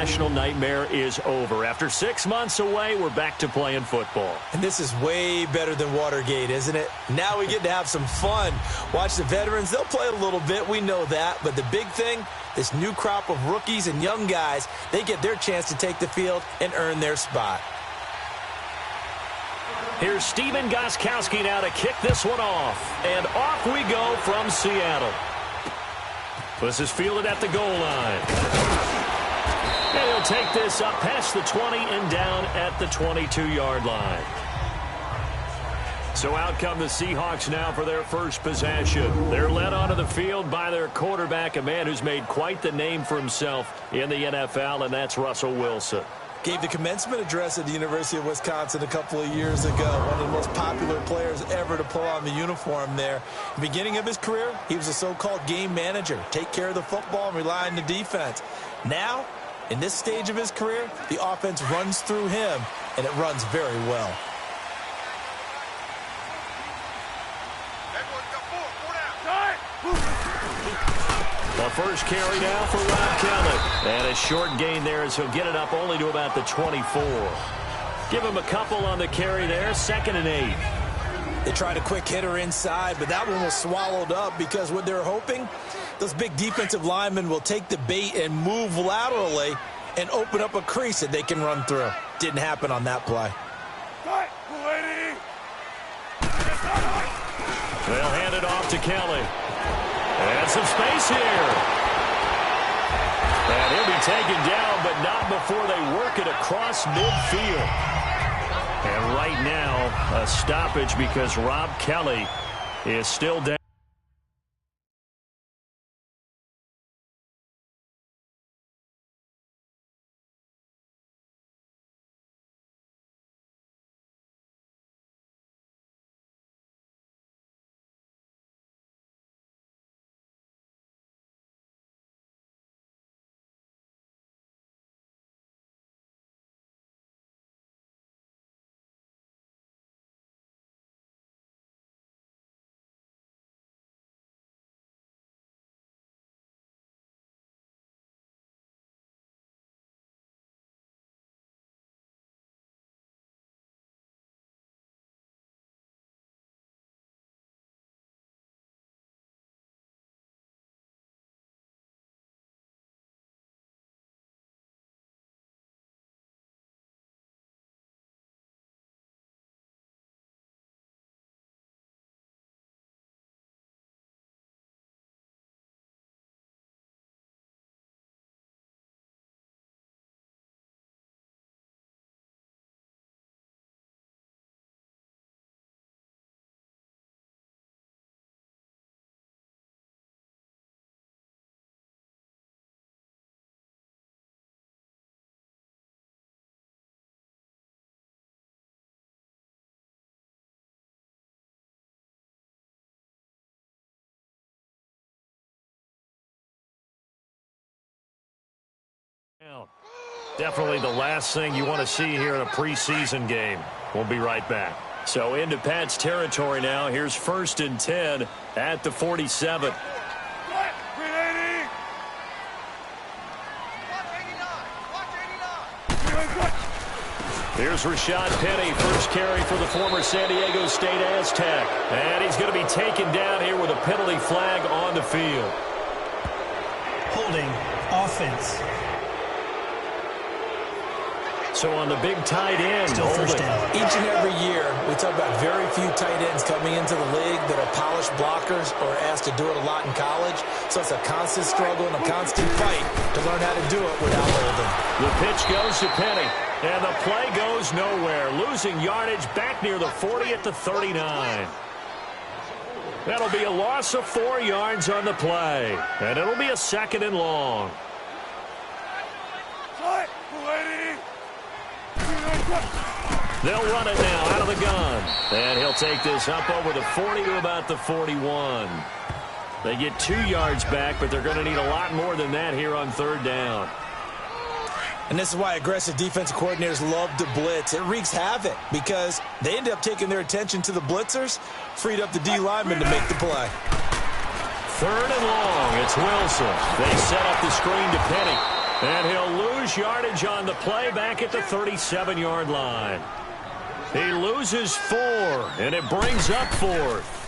international nightmare is over. After 6 months away, we're back to playing football. And this is way better than Watergate, isn't it? Now we get to have some fun. Watch the veterans. They'll play a little bit. We know that. But the big thing, this new crop of rookies and young guys, they get their chance to take the field and earn their spot. Here's Steven Gostkowski now to kick this one off. And off we go from Seattle. This is fielded at the goal line. And he'll take this up past the 20 and down at the 22-yard line. So out come the Seahawks now for their first possession. They're led onto the field by their quarterback, a man who's made quite the name for himself in the NFL, and that's Russell Wilson. Gave the commencement address at the University of Wisconsin a couple of years ago. One of the most popular players ever to pull on the uniform there. The beginning of his career, he was a so-called game manager. Take care of the football and rely on the defense. Now, in this stage of his career, the offense runs through him, and it runs very well. The first carry now for Rob Kelly. And a short gain there as he'll get it up only to about the 24. Give him a couple on the carry there. 2nd and 8. They tried a quick hitter inside, but that one was swallowed up because what they're hoping, those big defensive linemen will take the bait and move laterally and open up a crease that they can run through. Didn't happen on that play. They'll hand it off to Kelly. And some space here. And he'll be taken down, but not before they work it across midfield. And right now, a stoppage because Rob Kelly is still down. Definitely the last thing you want to see here in a preseason game. We'll be right back. So into Pat's territory now. Here's 1st and 10 at the 47. Here's Rashad Penny, first carry for the former San Diego State Aztec. And he's going to be taken down here with a penalty flag on the field. Holding offense. So on the big tight end, still first down. Each and every year, we talk about very few tight ends coming into the league that are polished blockers or asked to do it a lot in college. So it's a constant struggle and a constant fight to learn how to do it without holding. The pitch goes to Penny, and the play goes nowhere. Losing yardage back near the 40 at the 39. That'll be a loss of 4 yards on the play, and it'll be a 2nd and long. They'll run it now out of the gun. And he'll take this up over the 40 to about the 41. They get 2 yards back, but they're going to need a lot more than that here on 3rd down. And this is why aggressive defensive coordinators love to blitz. It wreaks havoc because they end up taking their attention to the blitzers, freed up the D lineman to make the play. 3rd and long. It's Wilson. They set up the screen to Penny. And he'll lose yardage on the play back at the 37-yard line. He loses 4, and it brings up 4th.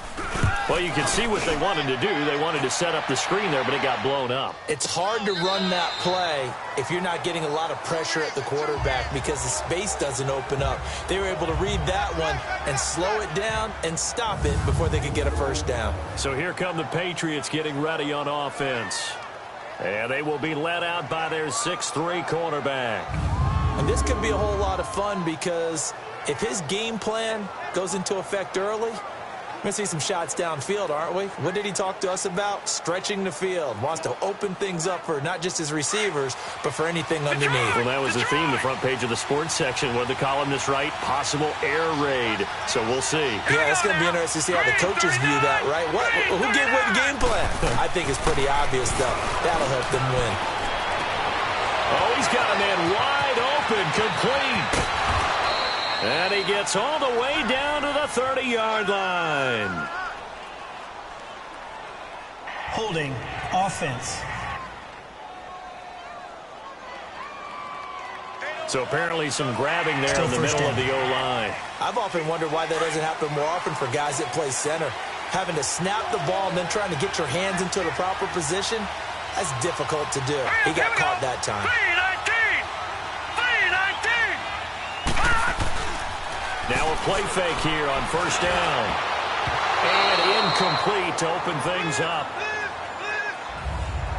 Well, you can see what they wanted to do. They wanted to set up the screen there, but it got blown up. It's hard to run that play if you're not getting a lot of pressure at the quarterback because the space doesn't open up. They were able to read that one and slow it down and stop it before they could get a first down. So here come the Patriots getting ready on offense. And they will be led out by their 6'3" cornerback. And this could be a whole lot of fun because if his game plan goes into effect early, we're going to see some shots downfield, aren't we? What did he talk to us about? Stretching the field. Wants to open things up for not just his receivers, but for anything underneath. Well, that was the theme, the front page of the sports section. What did the columnist write? Possible air raid. So we'll see. Yeah, it's going to be interesting to see how the coaches view that, right? Who gave away the game plan? I think it's pretty obvious, though. That'll help them win. Oh, he's got a man wide open, complete. And he gets all the way down to the 30-yard line. Holding offense. So apparently some grabbing there Still in the middle down. of the O-line. I've often wondered why that doesn't happen more often for guys that play center. Having to snap the ball and then trying to get your hands into the proper position, that's difficult to do. He got caught that time. Now a play fake here on first down. And incomplete to open things up.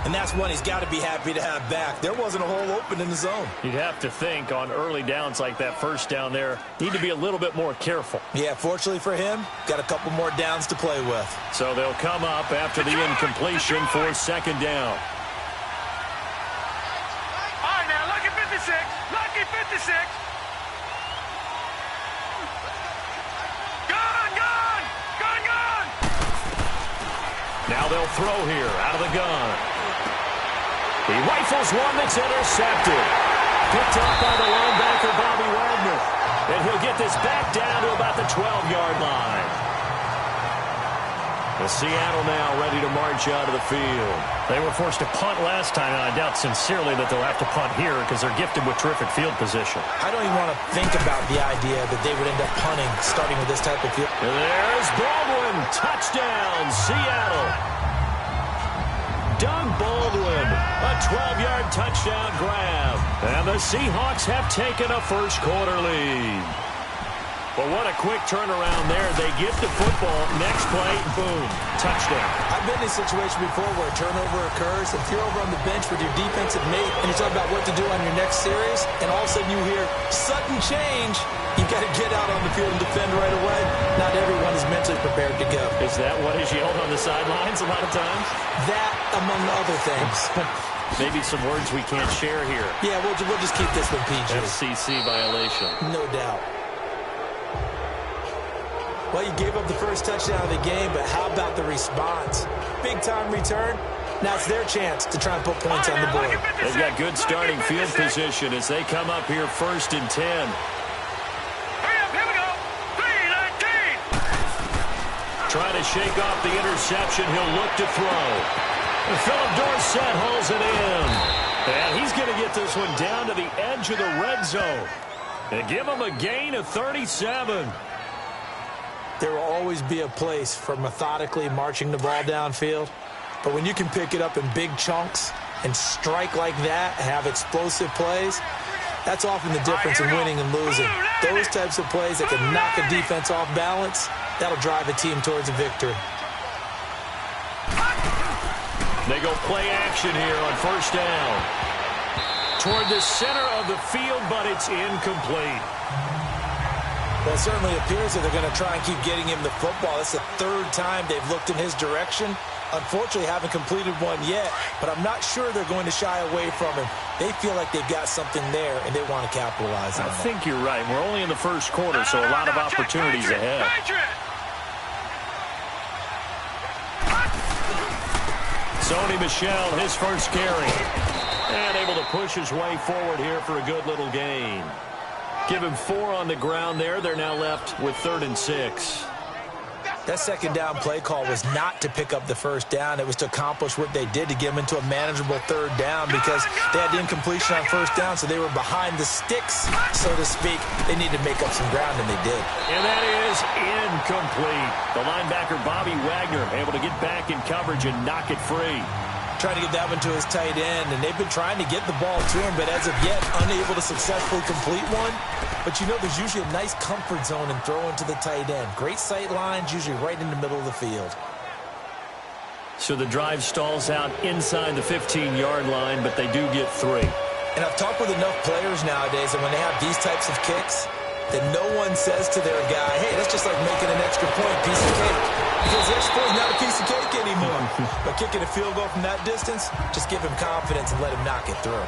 And that's one he's got to be happy to have back. There wasn't a hole open in the zone. You'd have to think on early downs like that first down there, need to be a little bit more careful. Yeah, fortunately for him, got a couple more downs to play with. So they'll come up after the incompletion for second down. All right, now, lucky 56. Lucky 56. Now they'll throw here out of the gun. He rifles one that's intercepted. Picked up by the linebacker, Bobby Wagner. And he'll get this back down to about the 12-yard line. The Seattle now ready to march out of the field. They were forced to punt last time, and I doubt sincerely that they'll have to punt here because they're gifted with terrific field position. I don't even want to think about the idea that they would end up punting starting with this type of field. And there's Baldwin. Touchdown, Seattle. Doug Baldwin, a 12-yard touchdown grab. And the Seahawks have taken a first-quarter lead. But what a quick turnaround there. They get the football. Next play, boom, touchdown. I've been in a situation before where a turnover occurs. If you're over on the bench with your defensive mate and you're talking about what to do on your next series, and all of a sudden you hear sudden change, you've got to get out on the field and defend right away. Not everyone is mentally prepared to go. Is that what is yelled on the sidelines a lot of times? That, among other things. Maybe some words we can't share here. Yeah, we'll just keep this one PG. FCC violation. No doubt. Well, you gave up the first touchdown of the game, but how about the response? Big-time return. Now it's their chance to try and put points on the board. They've got good starting field position as they come up here 1st and 10. Here we go. 3-19. Trying to shake off the interception. He'll look to throw. And Philip Dorsett hauls it in. And he's going to get this one down to the edge of the red zone. And give him a gain of 37. There will always be a place for methodically marching the ball downfield. But when you can pick it up in big chunks and strike like that, have explosive plays, that's often the difference in winning and losing. Those types of plays that can knock a defense off balance, that'll drive a team towards a victory. They go play action here on first down. Toward the center of the field, but it's incomplete. Well, it certainly appears that they're going to try and keep getting him the football. It's the 3rd time they've looked in his direction. Unfortunately, haven't completed one yet, but I'm not sure they're going to shy away from him. They feel like they've got something there, and they want to capitalize on it. I think you're right. We're only in the first quarter, so a lot of opportunities ahead. Sony Michel, his first carry. And able to push his way forward here for a good little gain. Give him 4 on the ground there. They're now left with 3rd and 6. That second down play call was not to pick up the first down. It was to accomplish what they did, to get them into a manageable third down, because they had the incompletion on first down, so they were behind the sticks, so to speak. They needed to make up some ground, and they did. And that is incomplete. The linebacker, Bobby Wagner, able to get back in coverage and knock it free. Trying to get that one to his tight end, and they've been trying to get the ball to him, but as of yet, unable to successfully complete one. But you know, there's usually a nice comfort zone in throwing to the tight end. Great sight lines, usually right in the middle of the field. So the drive stalls out inside the 15-yard line, but they do get 3. And I've talked with enough players nowadays, and when they have these types of kicks, that no one says to their guy, hey, that's just like making an extra point, piece of cake. Because the extra point is not a piece of cake anymore. But kicking a field goal from that distance, just give him confidence and let him knock it through.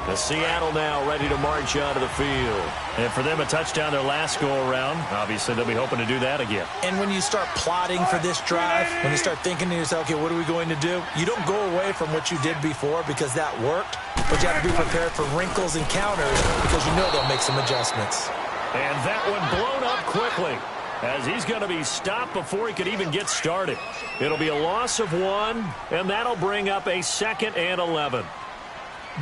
The Seattle now ready to march out of the field. And for them, a touchdown their last go-around. Obviously, they'll be hoping to do that again. And when you start plotting for this drive, when you start thinking to yourself, okay, what are we going to do? You don't go away from what you did before because that worked. But you have to be prepared for wrinkles and counters because you know they'll make some adjustments. And that one blown up quickly, as he's going to be stopped before he could even get started. It'll be a loss of 1, and that'll bring up a 2nd and 11.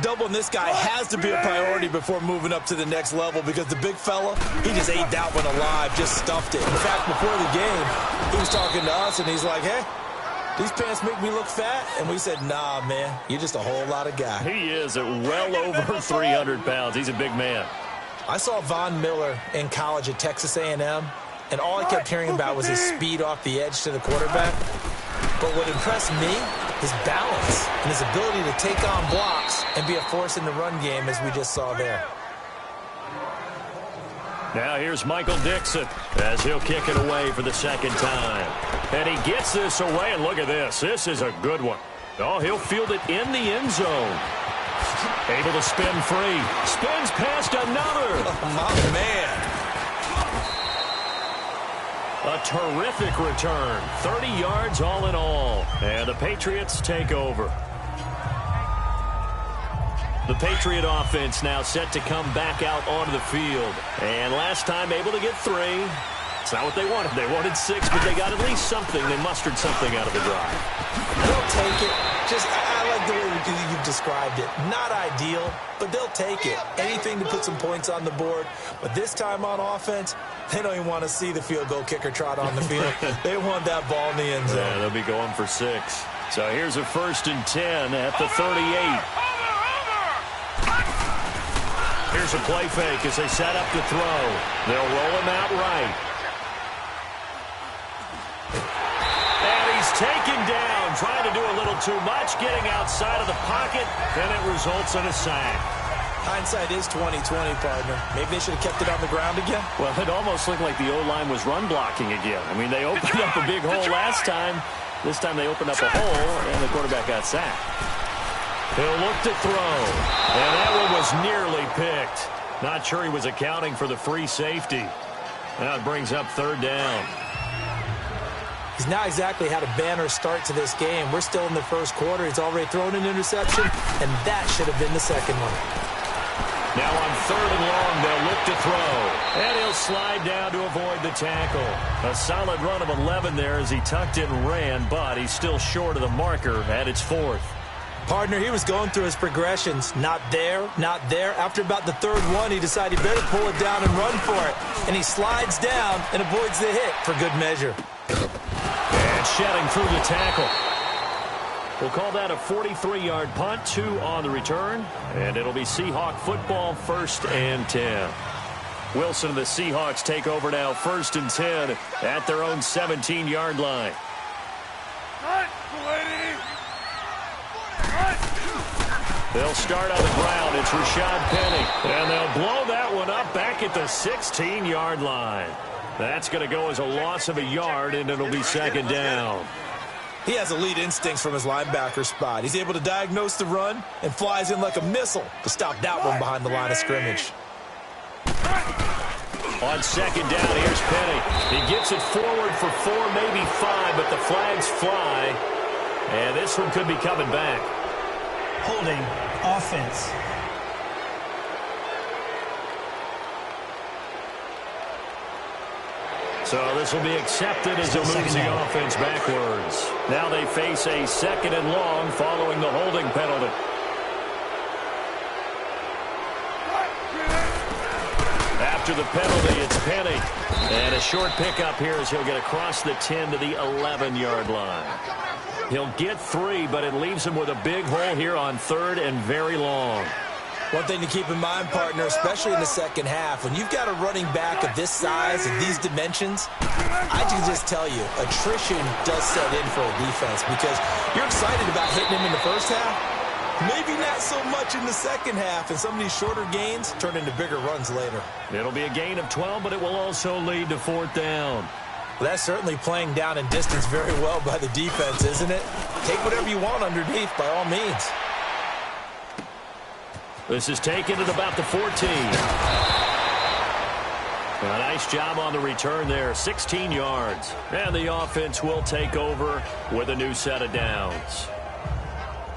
Doubling this guy has to be a priority before moving up to the next level, because the big fella, he just ate that one alive, just stuffed it. In fact, before the game, he was talking to us, and he's like, hey, these pants make me look fat? And we said, nah, man, you're just a whole lot of guy. He is at well over 300 pounds. He's a big man. I saw Von Miller in college at Texas A&M, and all I kept hearing about was his speed off the edge to the quarterback. But what impressed me, his balance and his ability to take on blocks and be a force in the run game, as we just saw there. Now here's Michael Dixon as he'll kick it away for the second time. And he gets this away, and look at this. This is a good one. Oh, he'll field it in the end zone. Able to spin free. Spins past another. Oh, my man. A terrific return. 30 yards all in all. And the Patriots take over. The Patriot offense now set to come back out onto the field. And last time able to get 3. It's not what they wanted. They wanted 6, but they got at least something. They mustered something out of the drive. They'll take it. I like the way you've described it. Not ideal, but they'll take it. Anything to put some points on the board. But this time on offense, they don't even want to see the field goal kicker trot on the field. They want that ball in the end zone. Yeah, they'll be going for 6. So here's a 1st and 10 at the 38. Here's a play fake as they set up to throw. They'll roll him out right. And he's taken down, trying to do a little too much, getting outside of the pocket, and it results in a sack. Hindsight is 20/20, partner. Maybe they should have kept it on the ground again. Well, it almost looked like the O-line was run blocking again. I mean, they opened up a big hole last time. This time they opened up a hole, and the quarterback got sacked. He'll look to throw, and that one was nearly picked. Not sure he was accounting for the free safety. Now it brings up 3rd down. He's not exactly had a banner start to this game. We're still in the first quarter. He's already thrown an interception, and that should have been the second one. Now on 3rd and long, they'll look to throw. And he'll slide down to avoid the tackle. A solid run of 11 there as he tucked it and ran, but he's still short of the marker at its 4th. Partner, he was going through his progressions. Not there, not there. After about the 3rd one, he decided he better pull it down and run for it. And he slides down and avoids the hit for good measure. And shedding through the tackle. We'll call that a 43-yard punt, 2 on the return. And it'll be Seahawk football, 1st and 10. Wilson and the Seahawks take over now, 1st and 10 at their own 17-yard line. They'll start on the ground. It's Rashad Penny. And they'll blow that one up back at the 16-yard line. That's going to go as a loss of a yard, and it'll be 2nd down. He has elite instincts from his linebacker spot. He's able to diagnose the run and flies in like a missile to stop that one behind the line of scrimmage. On 2nd down, here's Penny. He gets it forward for 4, maybe 5, but the flags fly. And this one could be coming back. Holding offense. So this will be accepted as it moves the offense backwards. Now they face a 2nd and long following the holding penalty. After the penalty, it's Penny. And a short pickup here as he'll get across the 10 to the 11-yard line. He'll get 3, but it leaves him with a big hole here on 3rd and very long. One thing to keep in mind, partner, especially in the second half, when you've got a running back of this size and these dimensions, I can just tell you, attrition does set in for a defense because you're excited about hitting him in the first half. Maybe not so much in the second half, and some of these shorter gains turn into bigger runs later. It'll be a gain of 12, but it will also lead to 4th down. Well, that's certainly playing down in distance very well by the defense, isn't it? Take whatever you want underneath, by all means. This is taken at about the 14. A nice job on the return there, 16 yards. And the offense will take over with a new set of downs.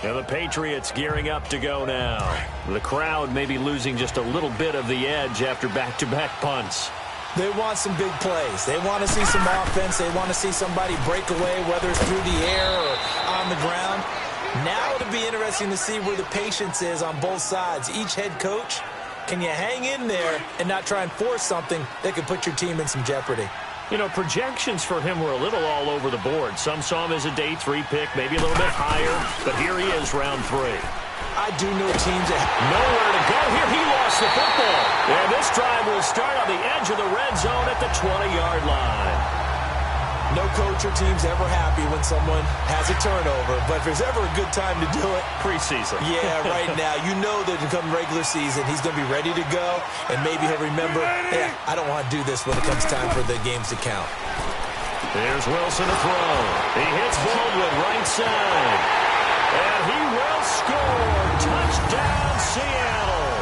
And the Patriots gearing up to go now. The crowd may be losing just a little bit of the edge after back-to-back punts. They want some big plays. They want to see some offense. They want to see somebody break away, whether it's through the air or on the ground. Now it'll be interesting to see where the patience is on both sides. Each head coach, can you hang in there and not try and force something that could put your team in some jeopardy? You know, projections for him were a little all over the board. Some saw him as a day 3 pick, maybe a little bit higher, but here he is, round 3. I do know teams that nowhere to go here. He lost the football. And this drive will start on the edge of the red zone at the 20-yard line. No coach or team's ever happy when someone has a turnover, but if there's ever a good time to do it, preseason. Yeah, right now. You know that come regular season, he's going to be ready to go, and maybe he'll remember, yeah, I don't want to do this when it comes time for the games to count. There's Wilson to throw. He hits Baldwin right side. And he will score. Touchdown, Seattle.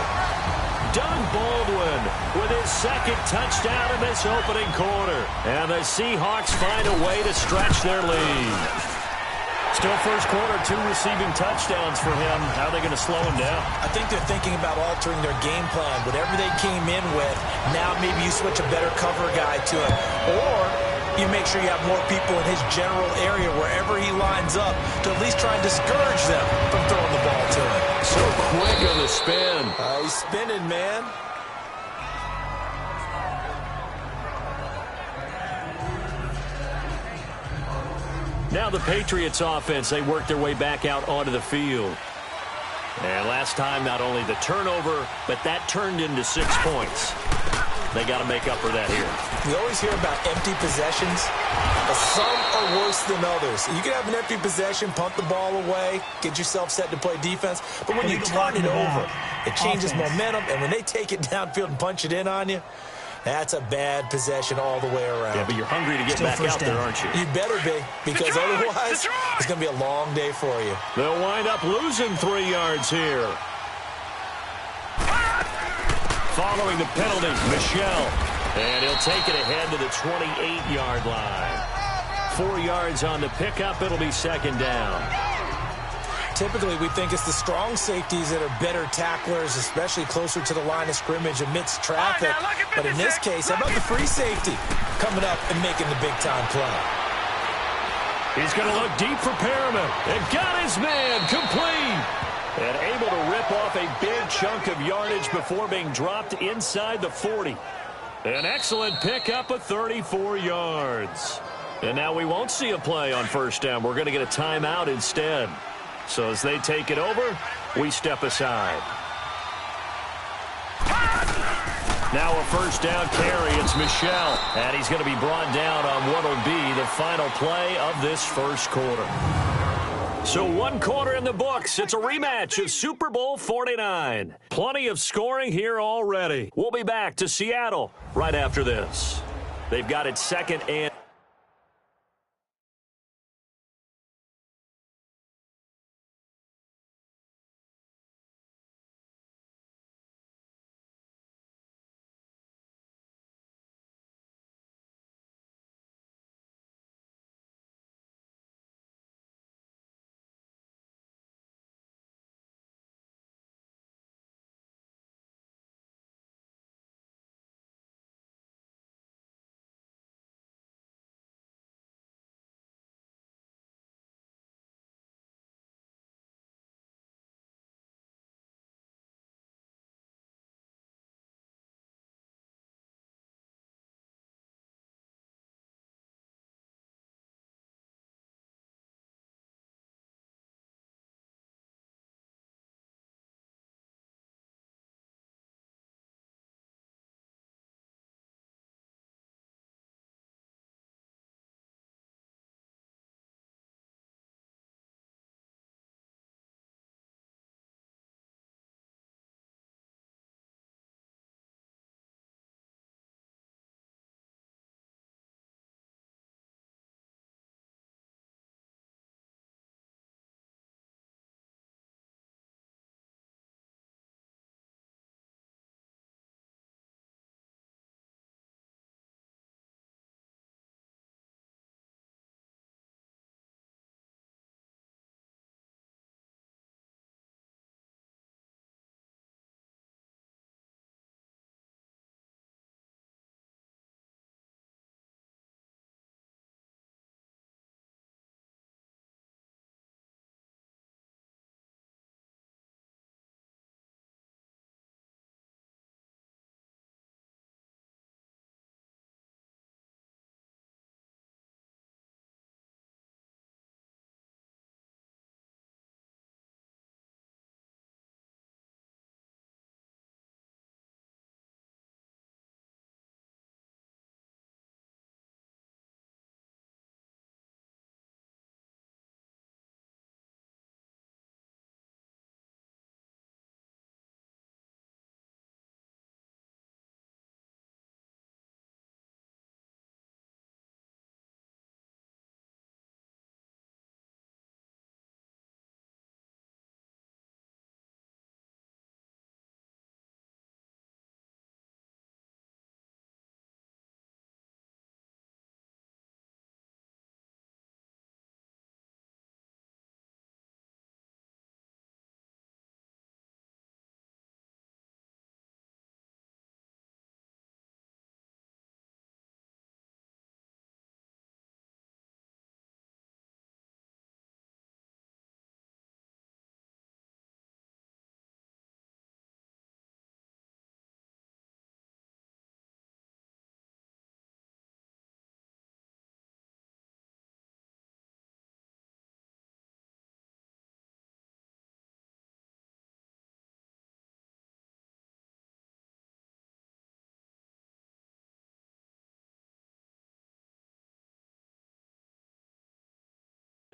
Doug Baldwin with his 2nd touchdown in this opening quarter. And the Seahawks find a way to stretch their lead. Still first quarter, 2 receiving touchdowns for him. How are they going to slow him down? I think they're thinking about altering their game plan. Whatever they came in with, now maybe you switch a better cover guy to him. Or you make sure you have more people in his general area wherever he lines up to at least try and discourage them from throwing the ball to him. So quick on the spin. He's spinning, man. Now the Patriots offense, they work their way back out onto the field. And last time, not only the turnover, but that turned into 6 points. They got to make up for that here. We always hear about empty possessions, but some are worse than others. You can have an empty possession, punt the ball away, get yourself set to play defense, but when you turn it over, it changes momentum, and when they take it downfield and punch it in on you, that's a bad possession all the way around. Yeah, but you're hungry to get back out there, aren't you? You better be, because otherwise it's going to be a long day for you. They'll wind up losing 3 yards here. Following the penalty, Michel. And he'll take it ahead to the 28-yard line. 4 yards on the pickup. It'll be 2nd down. Typically, we think it's the strong safeties that are better tacklers, especially closer to the line of scrimmage amidst traffic. But in this case, how about the free safety coming up and making the big-time play? He's going to look deep for Perriman. And got his man complete. And able to rip off a big chunk of yardage before being dropped inside the 40. An excellent pickup of 34 yards. And now we won't see a play on 1st down. We're going to get a timeout instead. So as they take it over, we step aside. Now a 1st down carry. It's Michel. And he's going to be brought down on what will be the final play of this 1st quarter. So 1 quarter in the books. It's a rematch of Super Bowl 49. Plenty of scoring here already. We'll be back to Seattle right after this. They've got it 2nd and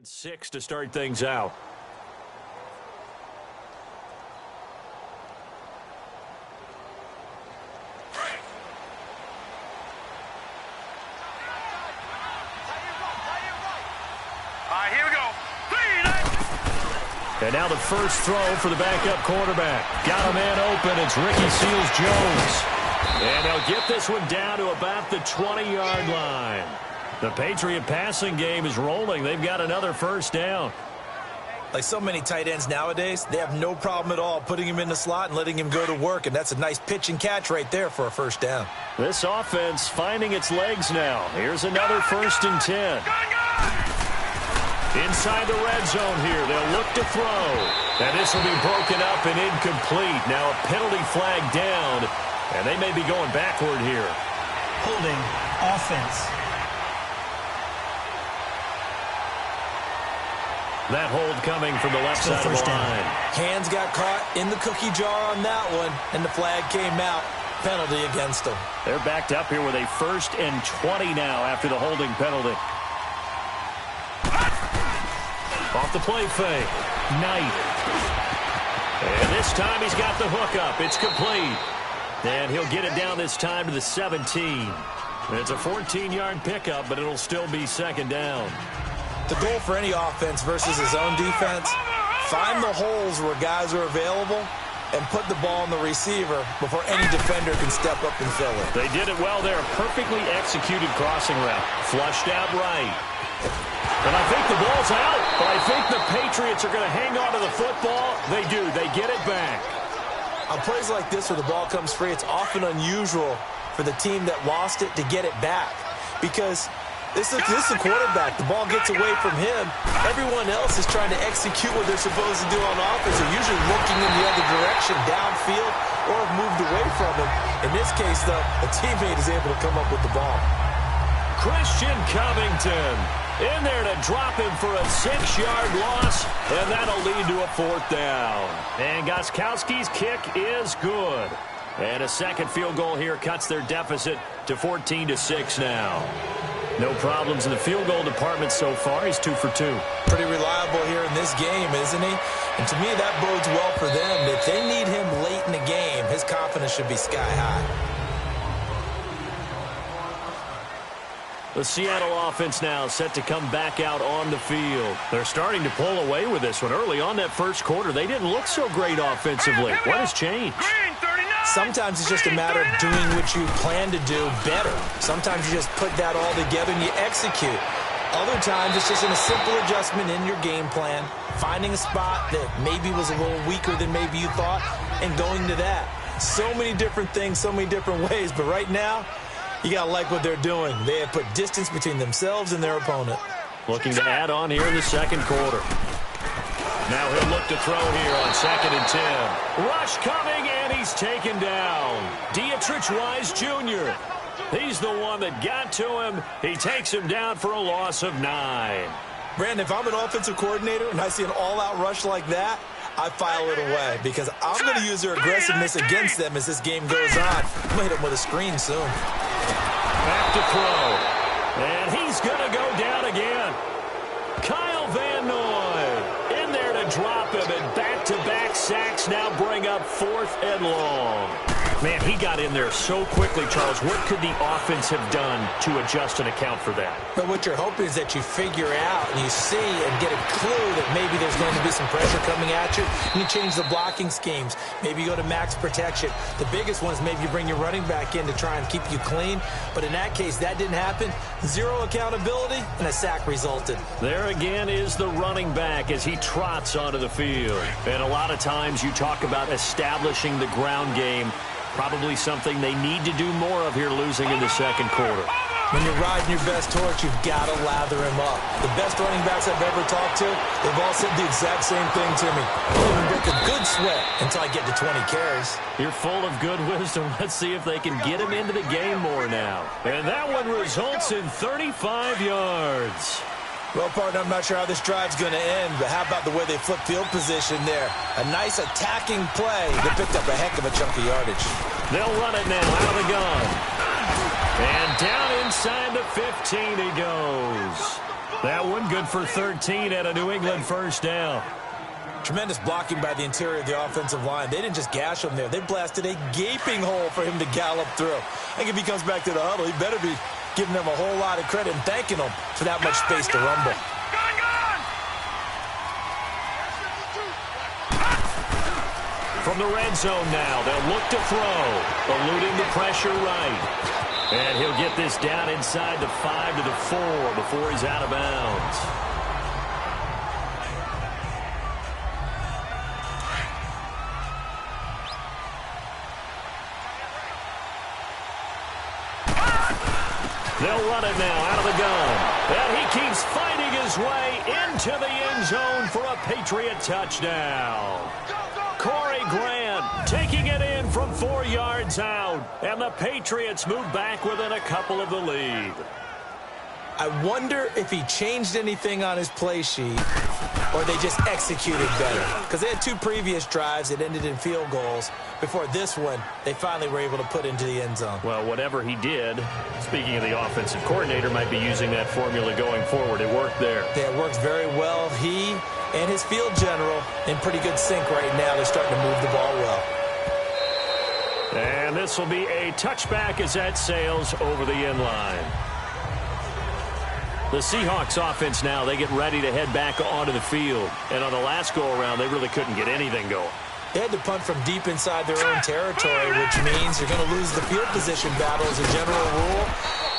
6 to start things out. Here we go. And now the first throw for the backup quarterback. Got a man open. It's Ricky Seals-Jones. And they'll get this one down to about the 20-yard line. The Patriot passing game is rolling. They've got another first down. Like so many tight ends nowadays, they have no problem at all putting him in the slot and letting him go to work, and that's a nice pitch and catch right there for a first down. This offense finding its legs now. Here's another 1st and 10. Inside the red zone here, they'll look to throw. And this will be broken up and incomplete. Now a penalty flag down, and they may be going backward here. Holding offense. That hold coming from the left side of the line. Hands got caught in the cookie jar on that one, and the flag came out. Penalty against them. They're backed up here with a 1st and 20 now after the holding penalty. Off the play fake. Knight. And this time he's got the hook up. It's complete. And he'll get it down this time to the 17. It's a 14-yard pickup, but it'll still be 2nd down. The goal for any offense versus his own defense, find the holes where guys are available and put the ball on the receiver before any defender can step up and fill it. They did it well there. Perfectly executed crossing route. Flushed out right. And I think the ball's out, but I think the Patriots are going to hang on to the football. They do. They get it back. On plays like this where the ball comes free, it's often unusual for the team that lost it to get it back because this is a quarterback. The ball gets away from him. Everyone else is trying to execute what they're supposed to do on offense. They're usually looking in the other direction, downfield, or have moved away from him. In this case, though, a teammate is able to come up with the ball. Christian Covington in there to drop him for a 6-yard loss, and that'll lead to a 4th down. And Gostkowski's kick is good. And a second field goal here cuts their deficit to 14-6 now. No problems in the field goal department so far. He's 2 for 2. Pretty reliable here in this game, isn't he? And to me, that bodes well for them. If they need him late in the game, his confidence should be sky high. The Seattle offense now set to come back out on the field. They're starting to pull away with this one. Early on that first quarter, they didn't look so great offensively. What has changed? Sometimes it's just a matter of doing what you plan to do better. Sometimes you just put that all together and you execute. Other times it's just a simple adjustment in your game plan, finding a spot that maybe was a little weaker than maybe you thought, and going to that. So many different things, so many different ways, but right now, you got to like what they're doing. They have put distance between themselves and their opponent. Looking to add on here in the second quarter. Now he'll look to throw here on 2nd and 10. Rush coming, and he's taken down. Dietrich Wise Jr. He's the one that got to him. He takes him down for a loss of 9. Brandon, if I'm an offensive coordinator and I see an all-out rush like that, I file it away because I'm going to use their aggressiveness against them as this game goes on. I'm going to hit them with a screen soon. Back to throw. And he's going to go down again. Kyle Van Noy in there to drop him, and back-to-back sacks now bring up 4th and long. Man, he got in there so quickly, Charles. What could the offense have done to adjust and account for that? But what you're hoping is that you figure out and you see and get a clue that maybe there's going to be some pressure coming at you, and you change the blocking schemes. Maybe you go to max protection. The biggest one is maybe you bring your running back in to try and keep you clean. But in that case, that didn't happen. Zero accountability, and a sack resulted. There again is the running back as he trots onto the field. And a lot of times you talk about establishing the ground game. Probably something they need to do more of here, losing in the second quarter. When you're riding your best torch, you've got to lather him up. The best running backs I've ever talked to, they've all said the exact same thing to me. I'll even break a good sweat until I get to 20 carries. You're full of good wisdom. Let's see if they can get him into the game more now. And that one results in 35 yards. Well, partner, I'm not sure how this drive's going to end, but how about the way they flip field position there? A nice attacking play that picked up a heck of a chunk of yardage. They'll run it now out of the gun. And down inside the 15 he goes. That one good for 13 at a New England first down. Tremendous blocking by the interior of the offensive line. They didn't just gash him there. They blasted a gaping hole for him to gallop through. I think if he comes back to the huddle, he better be giving them a whole lot of credit and thanking them for that much space to rumble. From the red zone now, they'll look to throw, eluding the pressure right. And he'll get this down inside the 5 to the 4 before he's out of bounds. They'll run it now out of the gun. And he keeps fighting his way into the end zone for a Patriot touchdown. Corey Grant taking it in from 4 yards out. And the Patriots move back within a couple of the lead. I wonder if he changed anything on his play sheet or they just executed better. Because they had 2 previous drives that ended in field goals. Before this one, they finally were able to put into the end zone. Well, whatever he did, speaking of the offensive coordinator, might be using that formula going forward. It worked there. Yeah, it works very well. He and his field general in pretty good sync right now. They're starting to move the ball well. And this will be a touchback as that sails over the end line. The Seahawks offense now, they get ready to head back onto the field. And on the last go-around, they really couldn't get anything going. They had to punt from deep inside their own territory, which means you're going to lose the field position battle as a general rule.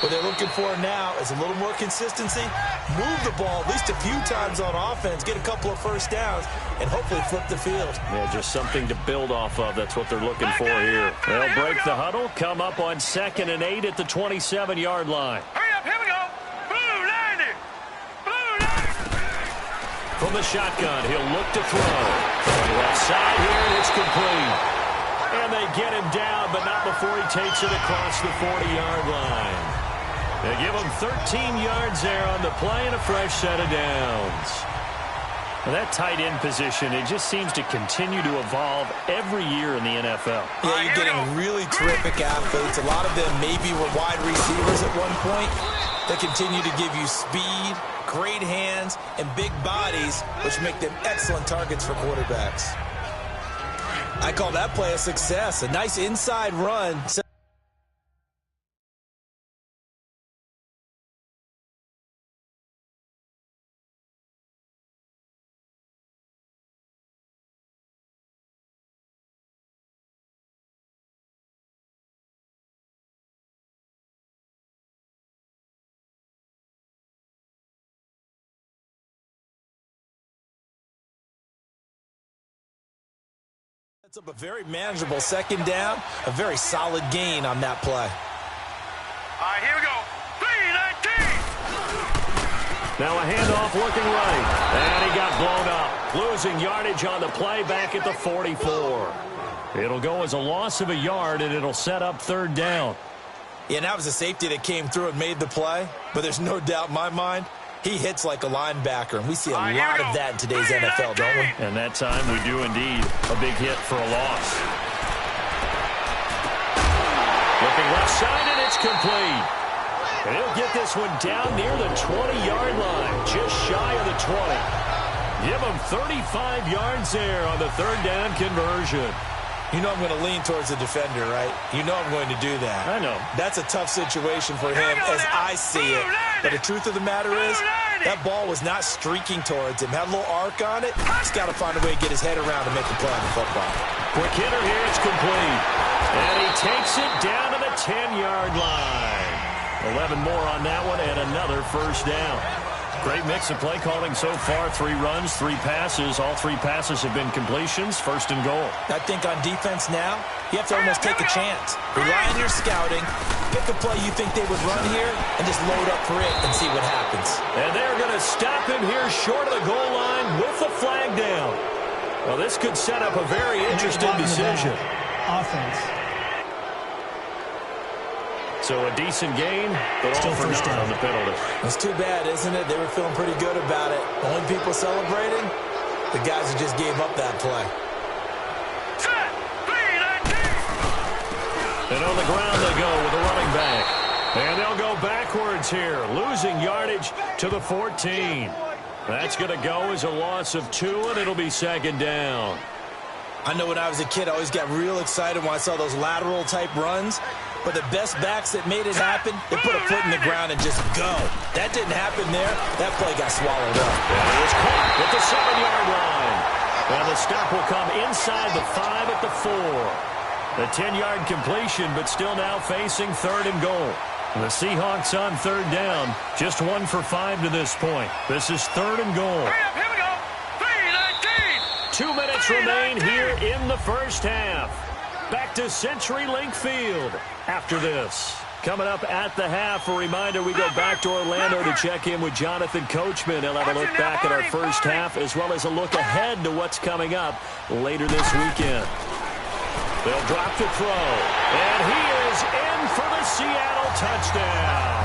What they're looking for now is a little more consistency, move the ball at least a few times on offense, get a couple of first downs, and hopefully flip the field. Yeah, just something to build off of. That's what they're looking for here. They'll break the huddle, come up on 2nd and 8 at the 27-yard line. Hurry up, here we go. Blue line it. Blue line. From the shotgun, he'll look to throw. Left side here, and it's complete. And they get him down, but not before he takes it across the 40-yard line. They give him 13 yards there on the play and a fresh set of downs. Well, that tight end position, it just seems to continue to evolve every year in the NFL. Yeah, you're getting really terrific athletes. A lot of them maybe were wide receivers at one point. They continue to give you speed, great hands, and big bodies, which make them excellent targets for quarterbacks. I call that play a success. A nice inside run. It's up a very manageable 2nd down, a very solid gain on that play. All right, here we go. 3-19. Now a handoff looking right. And he got blown up. Losing yardage on the play back at the 44. It'll go as a loss of a yard, and it'll set up 3rd down. Yeah, and that was a safety that came through and made the play. But there's no doubt in my mind, he hits like a linebacker, and we see a lot of that in today's NFL, don't we? And that time we do indeed. A big hit for a loss. Looking left side, and it's complete. And he'll get this one down near the 20-yard line, just shy of the 20. Give him 35 yards there on the 3rd down conversion. You know I'm going to lean towards the defender, right? You know I'm going to do that. I know. That's a tough situation for him as I see it. But the truth of the matter is, that ball was not streaking towards him. Had a little arc on it. He's got to find a way to get his head around and make a play on the football. Quick hitter here. It's complete. And he takes it down to the 10-yard line. 11 more on that one and another first down. Great mix of play calling so far. 3 runs, 3 passes. All 3 passes have been completions. 1st and goal. I think on defense now, you have to almost take a chance. Rely on your scouting. Pick a play you think they would run here and just load up for it and see what happens. And they're going to stop him here short of the goal line with the flag down. Well, this could set up a very interesting decision. Offense. So a decent gain, but all for naught on the penalty. It's too bad, isn't it? They were feeling pretty good about it. Only people celebrating, the guys who just gave up that play. Set. 3-19. And on the ground they go with a running back. And they'll go backwards here, losing yardage to the 14. That's going to go as a loss of 2, and it'll be second down. I know when I was a kid, I always got real excited when I saw those lateral-type runs. But the best backs that made it happen, they put a foot in the ground and just go. That didn't happen there. That play got swallowed up. And it was caught at the 7-yard line. And the stop will come inside the 5 at the 4. The 10-yard completion, but still now facing 3rd and goal. The Seahawks on 3rd down, just 1 for 5 to this point. This is 3rd and goal. Here we go. 3:19. 2 minutes remain here in the first half. Back to CenturyLink Field after this. Coming up at the half, a reminder, we go back to Orlando to check in with Jonathan Coachman. He'll have a look back at our first half as well as a look ahead to what's coming up later this weekend. They'll drop the throw, and he is in for the Seattle touchdown.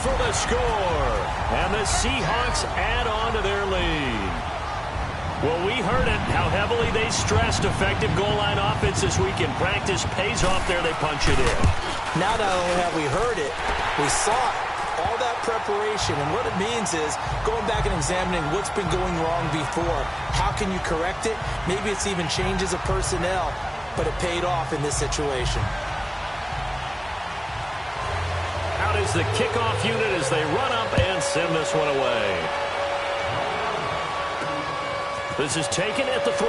For the score, and the Seahawks add on to their lead. Well, we heard it, how heavily they stressed effective goal line offense this week in practice. Pays off there, they punch it in. Now not only have we heard it, we saw it. All that preparation, and what it means is going back and examining what's been going wrong before. How can you correct it? Maybe it's even changes of personnel, but it paid off in this situation. Out is the kickoff unit as they run up and send this one away. This is taken at the 3.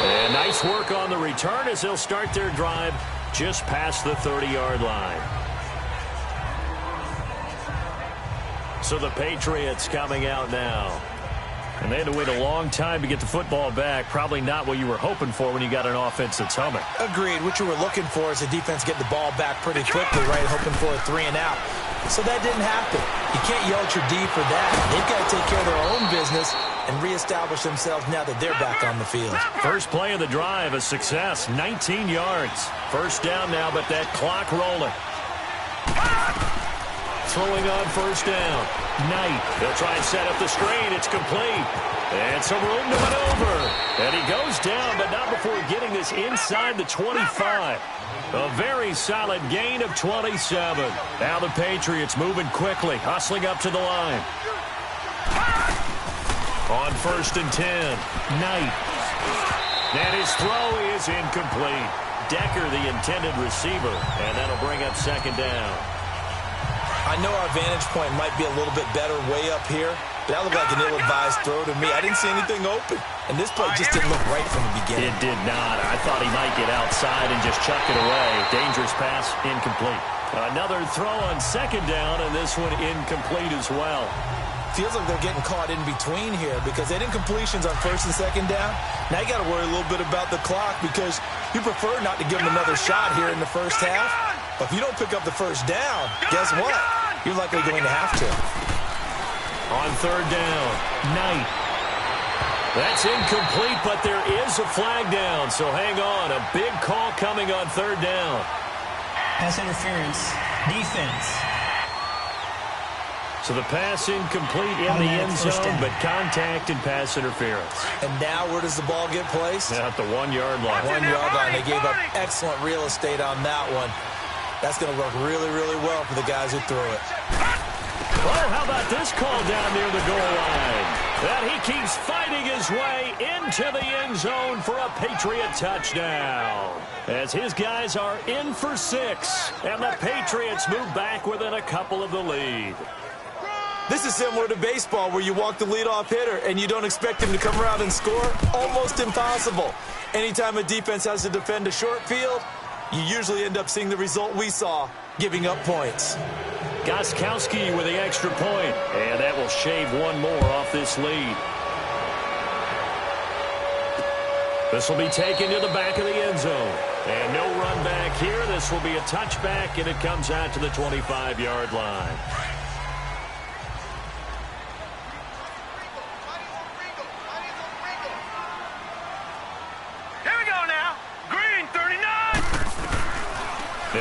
And nice work on the return as they'll start their drive just past the 30-yard line. So the Patriots coming out now. And they had to wait a long time to get the football back. Probably not what you were hoping for when you got an offense that's humming. Agreed. What you were looking for is the defense get the ball back pretty quickly, right? Hoping for a 3 and out. So that didn't happen. You can't yell at your D for that. They've got to take care of their own business and reestablish themselves now that they're back on the field. First play of the drive, a success. 19 yards. First down now, but that clock rolling. Throwing on first down. Knight. They'll try and set up the screen. It's complete. And some room to maneuver. And he goes down, but not before getting this inside the 25. A very solid gain of 27. Now the Patriots moving quickly, hustling up to the line. On 1st and 10. Knight. And his throw is incomplete. Decker, the intended receiver, and that'll bring up second down. I know our vantage point might be a little bit better way up here, but that looked like an ill-advised throw to me. I didn't see anything open, and this play just didn't look right from the beginning. It did not. I thought he might get outside and just chuck it away. Dangerous pass, incomplete. Another throw on second down, and this one incomplete as well. Feels like they're getting caught in between here because they did incompletions on 1st and 2nd down. Now you got to worry a little bit about the clock because you prefer not to give them another shot here in the first half. But if you don't pick up the first down, guess what? You're likely going to have to. On 3rd down, Knight. That's incomplete, but there is a flag down, so hang on. A big call coming on 3rd down. Pass interference. Defense. So the pass incomplete in the end zone, but contact and pass interference. And now where does the ball get placed? At the 1-yard line. 1-yard line. They gave up excellent real estate on that one. That's going to work really, really well for the guys who threw it. Oh, how about this call down near the goal line? That he keeps fighting his way into the end zone for a Patriot touchdown. As his guys are in for 6, and the Patriots move back within a couple of the lead. This is similar to baseball where you walk the leadoff hitter and you don't expect him to come around and score. Almost impossible. Anytime a defense has to defend a short field, you usually end up seeing the result we saw, giving up points. Gostkowski with the extra point, and that will shave one more off this lead. This will be taken to the back of the end zone. And no run back here. This will be a touchback, and it comes out to the 25-yard line.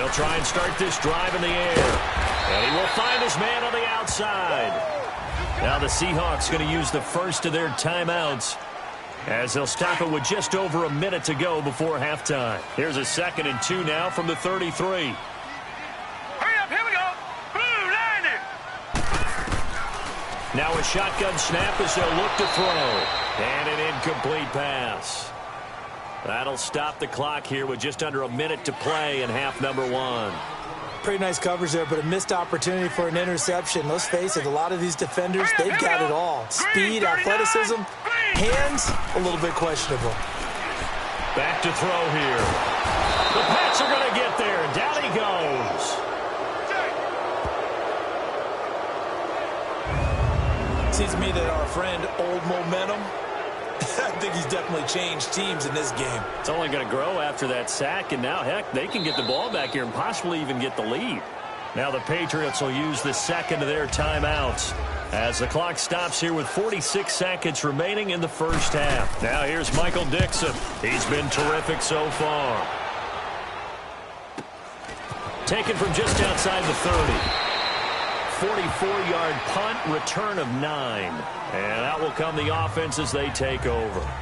They'll try and start this drive in the air. And he will find his man on the outside. Now the Seahawks going to use the first of their timeouts as they'll stop it with just over a minute to go before halftime. Here's a 2nd and 2 now from the 33. Hurry up, here we go. Blue, line it. Now a shotgun snap as they'll look to throw. And an incomplete pass. That'll stop the clock here with just under a minute to play in half number 1. Pretty nice coverage there, but a missed opportunity for an interception. Let's face it, a lot of these defenders, they've got it all. Speed, athleticism, hands, a little bit questionable. Back to throw here. The Pats are going to get there, and down he goes. Seems to me that our friend, Old Momentum, I think he's definitely changed teams in this game. It's only going to grow after that sack, and now, heck, they can get the ball back here and possibly even get the lead. Now the Patriots will use the 2nd of their timeouts as the clock stops here with 46 seconds remaining in the first half. Now here's Michael Dixon. He's been terrific so far. Taken from just outside the 30. 44-yard punt, return of 9. And that will come the offense as they take over.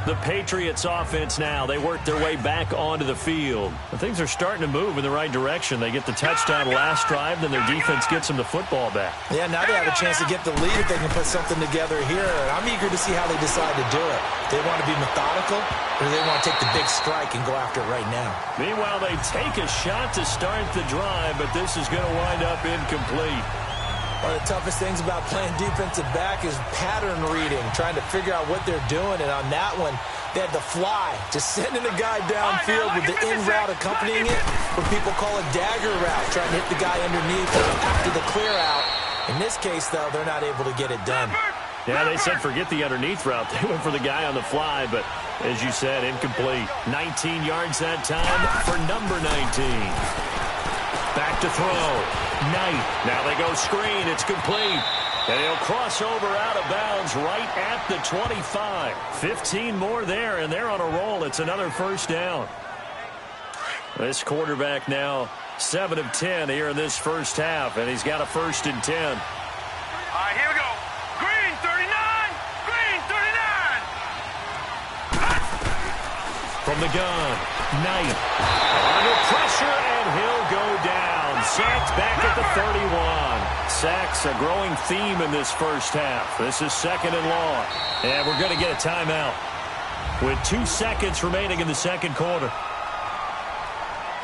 The Patriots offense now, they work their way back onto the field. And things are starting to move in the right direction. They get the touchdown last drive, then their defense gets them the football back. Yeah, now they have a chance to get the lead if they can put something together here. And I'm eager to see how they decide to do it. They want to be methodical, or do they want to take the big strike and go after it right now? Meanwhile, they take a shot to start the drive, but this is going to wind up incomplete. One of the toughest things about playing defensive back is pattern reading, trying to figure out what they're doing. And on that one, they had the fly, just sending a guy downfield with the in route accompanying it, what people call a dagger route, trying to hit the guy underneath after the clear out. In this case, though, they're not able to get it done. Yeah, they said forget the underneath route. They went for the guy on the fly, but as you said, incomplete. 19 yards that time for number 19. Back to throw. Knight. Now they go screen. It's complete. And he'll cross over out of bounds right at the 25. 15 more there, and they're on a roll. It's another first down. This quarterback now 7 of 10 here in this first half, and he's got a 1st and 10. All right, here we go. Green 39. Green 39. From the gun, Knight. Under pressure, and he'll go down. Sacked back at the 31. Sacks a growing theme in this first half. This is 2nd and long. And we're going to get a timeout with 2 seconds remaining in the second quarter.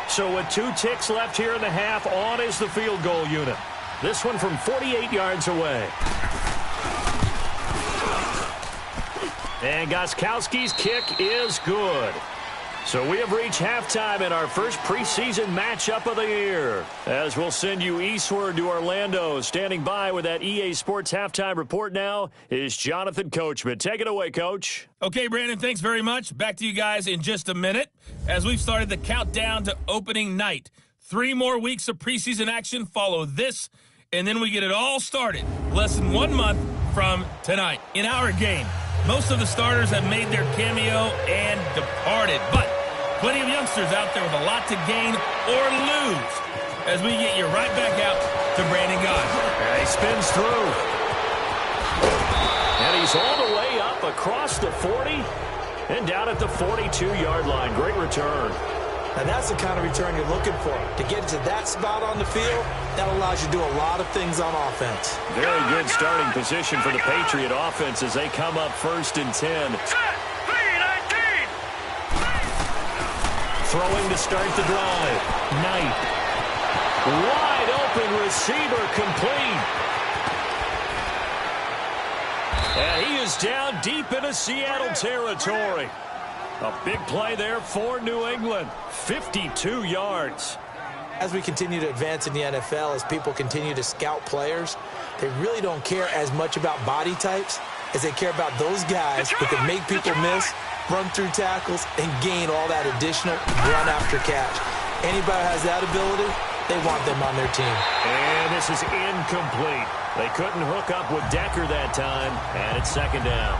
So with 2 ticks left here in the half, on is the field goal unit. This one from 48 yards away. And Gostkowski's kick is good. So we have reached halftime in our first preseason matchup of the year. As we'll send you eastward to Orlando. Standing by with that EA Sports halftime report now is Jonathan Coachman. Take it away, Coach. Okay, Brandon, thanks very much. Back to you guys in just a minute as we've started the countdown to opening night. 3 more weeks of preseason action follow this, and then we get it all started less than 1 month from tonight. In our game, most of the starters have made their cameo and departed, but plenty of youngsters out there with a lot to gain or lose as we get you right back out to Brandon Gaudin. And he spins through. And he's all the way up across the 40 and down at the 42-yard line. Great return. And that's the kind of return you're looking for. To get to that spot on the field, that allows you to do a lot of things on offense. Very good starting position for the Patriot offense as they come up 1st and 10. Throwing to start the drive. Knight. Wide open receiver complete. And he is down deep into Seattle territory. A big play there for New England. 52 yards. As we continue to advance in the NFL, as people continue to scout players, they really don't care as much about body types as they care about those guys who can make people miss, run through tackles, and gain all that additional run after catch. Anybody who has that ability, they want them on their team. And this is incomplete. They couldn't hook up with Decker that time, and it's 2nd down.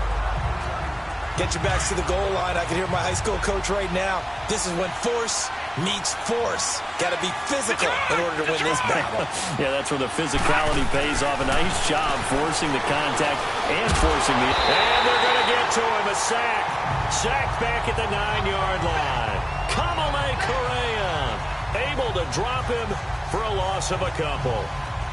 Get your backs to the goal line. I can hear my high school coach right now. This is when force meets force. Got to be physical in order to win this battle. Yeah, that's where the physicality pays off. A nice job forcing the contact and forcing the... And they're going to get to him. A sack. Sacked back at the 9-yard line. Kamale Correa able to drop him for a loss of a couple.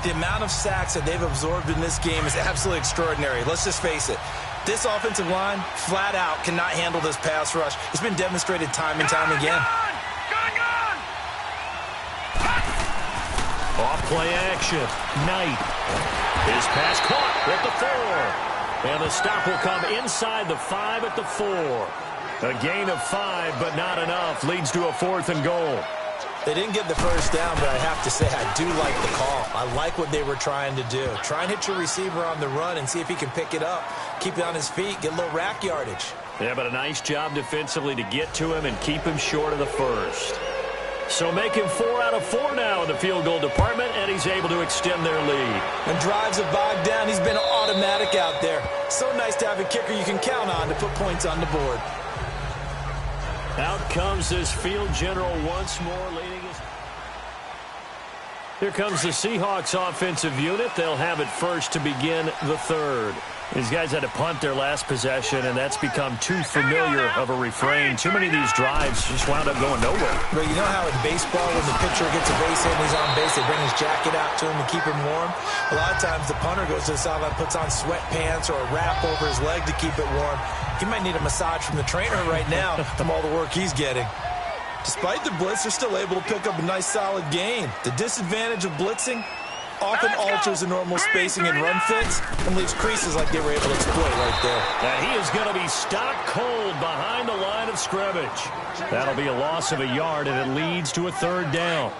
The amount of sacks that they've absorbed in this game is absolutely extraordinary. Let's just face it. This offensive line, flat out, cannot handle this pass rush. It's been demonstrated time and time again. Off play action. Knight. His pass caught at the 4. And the stop will come inside the 5 at the 4. A gain of 5, but not enough. Leads to a 4th and goal. They didn't get the first down, but I have to say I do like the call. I like what they were trying to do. Try and hit your receiver on the run and see if he can pick it up. Keep it on his feet, get a little rack yardage. Yeah, but a nice job defensively to get to him and keep him short of the first. So make him 4 out of 4 now in the field goal department, and he's able to extend their lead. And drives have bogged down. He's been automatic out there. So nice to have a kicker you can count on to put points on the board. Out comes this field general once more, leading us. Here comes the Seahawks offensive unit. They'll have it first to begin the third. These guys had to punt their last possession, and that's become too familiar of a refrain. Too many of these drives just wound up going nowhere. But you know how in baseball, when the pitcher gets a base hit and he's on base, they bring his jacket out to him to keep him warm? A lot of times the punter goes to the sideline, puts on sweatpants or a wrap over his leg to keep it warm. He might need a massage from the trainer right now from all the work he's getting. Despite the blitz, they're still able to pick up a nice solid gain. The disadvantage of blitzing often alters the normal spacing and run fits and leaves creases like they were able to exploit right there. And he is going to be stopped cold behind the line of scrimmage. That'll be a loss of a yard, and it leads to a 3rd down.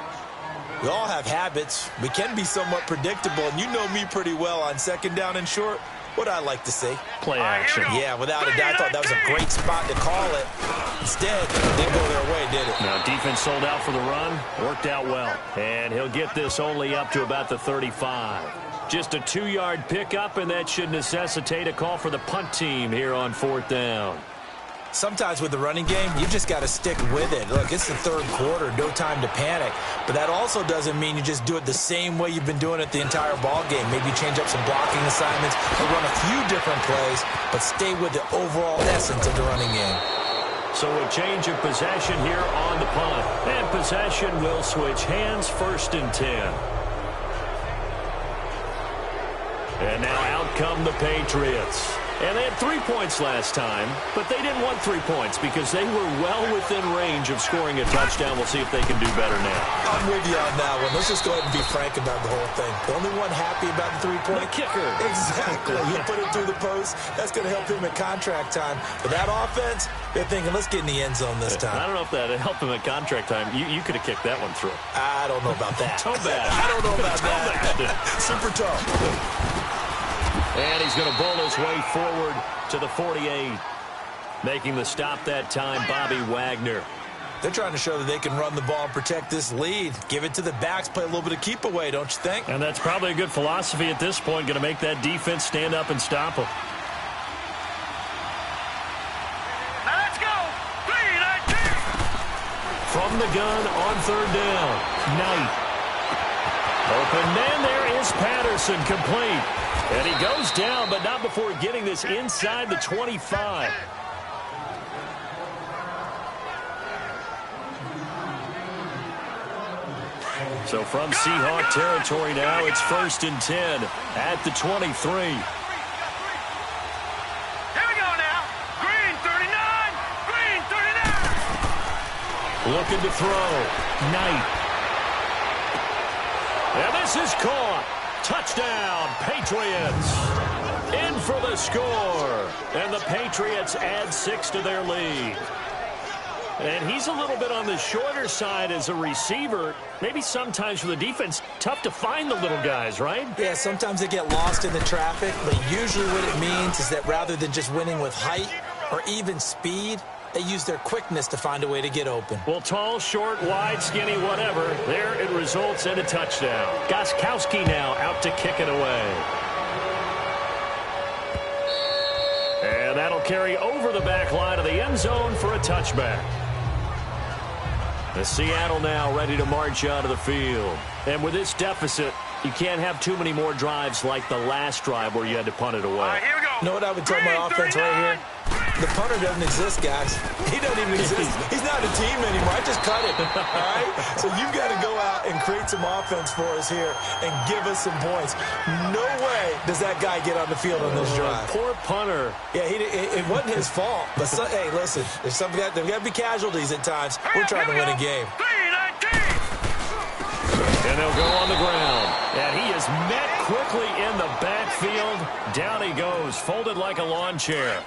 We all have habits. We can be somewhat predictable, and you know me pretty well on 2nd down and short. What I like to see. Play action. Yeah, without a doubt, I thought that was a great spot to call it. Instead, it didn't go their way, did it? Now, defense sold out for the run. Worked out well. And he'll get this only up to about the 35. Just a 2-yard pickup, and that should necessitate a call for the punt team here on 4th down. Sometimes with the running game, you just got to stick with it. Look, it's the 3rd quarter, no time to panic. But that also doesn't mean you just do it the same way you've been doing it the entire ball game. Maybe change up some blocking assignments or run a few different plays, but stay with the overall essence of the running game. So a change of possession here on the punt. And possession will switch hands, 1st and 10. And now out come the Patriots. And they had 3 points last time, but they didn't want 3 points because they were well within range of scoring a touchdown. We'll see if they can do better now. I'm with you on that one. Let's just go ahead and be frank about the whole thing. The only one happy about the 3-point? The kicker. Exactly. He'll put it through the post. That's going to help him at contract time. But that offense, they're thinking, let's get in the end zone this time. I don't know if that helped him at contract time. You could have kicked that one through. I don't know about that. Toe bad. I don't know about that. Super toe. And he's going to bowl his way forward to the 48. Making the stop that time, Bobby Wagner. They're trying to show that they can run the ball and protect this lead. Give it to the backs, play a little bit of keep away, don't you think? And that's probably a good philosophy at this point, going to make that defense stand up and stop them. Now let's go. 3-19. From the gun on 3rd down, Knight. Open man, there is Patterson, complete. And he goes down, but not before getting this inside the 25. So from Seahawk territory now, it's 1st and 10 at the 23. Here we go now. Green 39. Green 39. Looking to throw. Knight. And this is caught. Touchdown, Patriots. In for the score. And the Patriots add 6 to their lead. And he's a little bit on the shorter side as a receiver. Maybe sometimes for the defense, tough to find the little guys, right? Yeah, sometimes they get lost in the traffic, but usually what it means is that rather than just winning with height or even speed, they use their quickness to find a way to get open. Well, tall, short, wide, skinny, whatever, there it results in a touchdown. Gostkowski now out to kick it away. And that'll carry over the back line of the end zone for a touchback. The Seattle now ready to march out of the field. And with this deficit, you can't have too many more drives like the last drive where you had to punt it away. All right, here we go. You know what I would tell my offense right here? The punter doesn't exist, guys. He doesn't even exist. He's not a team anymore. I just cut him, all right? So you've got to go out and create some offense for us here and give us some points. No way does that guy get on the field on this drive. Poor punter. Yeah, it wasn't his fault. But, hey, listen, there's got to be casualties at times. We're trying to win a game. 3-19. And they'll go on the ground. And he is met quickly in the backfield. Down he goes, folded like a lawn chair.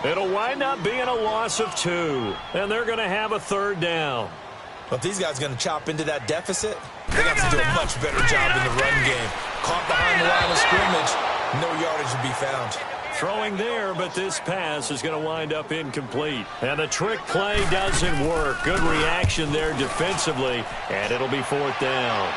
It'll wind up being a loss of 2. And they're going to have a third down. But if these guys are going to chop into that deficit, they got to do a much better job in the run game. Caught behind the line of scrimmage, no yardage to be found. Throwing there, but this pass is going to wind up incomplete. And the trick play doesn't work. Good reaction there defensively, and it'll be 4th down.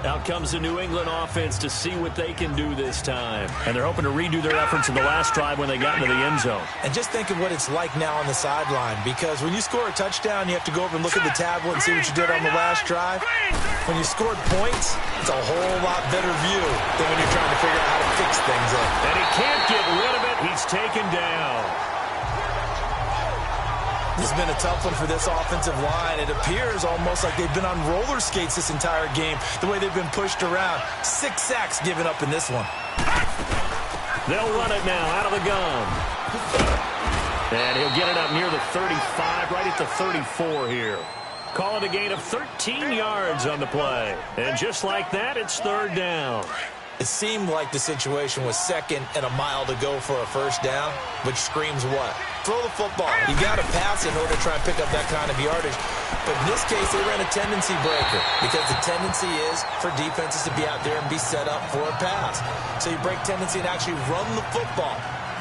Out comes the New England offense to see what they can do this time. And they're hoping to redo their efforts in the last drive when they got into the end zone. And just think of what it's like now on the sideline, because when you score a touchdown, you have to go over and look at the tablet and see what you did on the last drive. When you scored points, it's a whole lot better view than when you're trying to figure out how to fix things up. And he can't get rid of it. He's taken down. This has been a tough one for this offensive line. It appears almost like they've been on roller skates this entire game, the way they've been pushed around. 6 sacks given up in this one. They'll run it now out of the gun. And he'll get it up near the 35, right at the 34 here. Call it a gain of 13 yards on the play. And just like that, it's 3rd down. It seemed like the situation was 2nd and a mile to go for a first down, which screams what? Throw the football. You got to pass in order to try and pick up that kind of yardage. But in this case, they ran a tendency breaker because the tendency is for defenses to be out there and be set up for a pass. So you break tendency and actually run the football.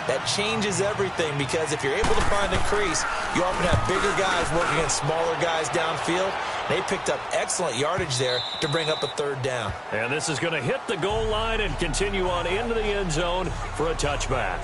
That changes everything, because if you're able to find a crease, you often have bigger guys working against smaller guys downfield. They picked up excellent yardage there to bring up a 3rd down. And this is going to hit the goal line and continue on into the end zone for a touchback.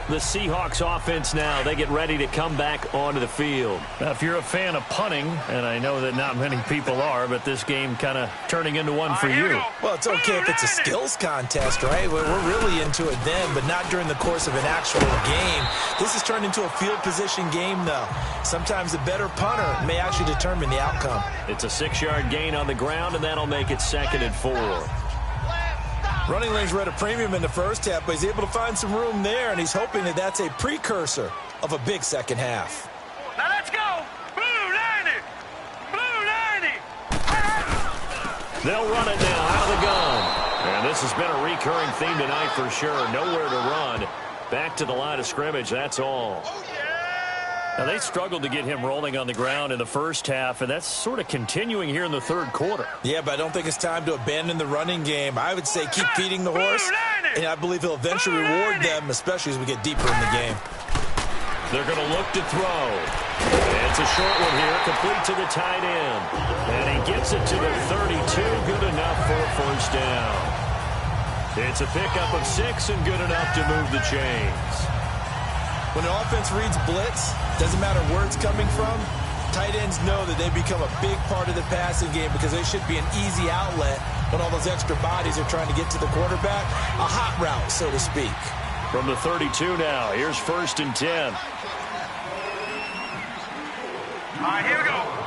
The Seahawks offense now, they get ready to come back onto the field. Now, if you're a fan of punting, and I know that not many people are, but this game kind of turning into one for you. Well, it's okay if it's a skills contest, right? We're really into it then, but not during the course of an actual game. This has turned into a field position game, though. Sometimes the better punter may actually determine the outcome. It's a 6-yard gain on the ground, and that'll make it 2nd and 4. Running lanes were at a premium in the first half, but he's able to find some room there, and he's hoping that that's a precursor of a big second half. Now let's go. Blue 90. Blue 90. They'll run it now out of the gun. And this has been a recurring theme tonight for sure. Nowhere to run. Back to the line of scrimmage, that's all. Now, they struggled to get him rolling on the ground in the first half, and that's sort of continuing here in the 3rd quarter. Yeah, but I don't think it's time to abandon the running game. I would say keep feeding the horse, and I believe he'll eventually reward them, especially as we get deeper in the game. They're going to look to throw. And it's a short one here, complete to the tight end. And he gets it to the 32, good enough for a first down. It's a pickup of 6 and good enough to move the chains. When an offense reads blitz, doesn't matter where it's coming from, tight ends know that they become a big part of the passing game because they should be an easy outlet when all those extra bodies are trying to get to the quarterback. A hot route, so to speak. From the 32 now, here's 1st and 10. All right, here we go.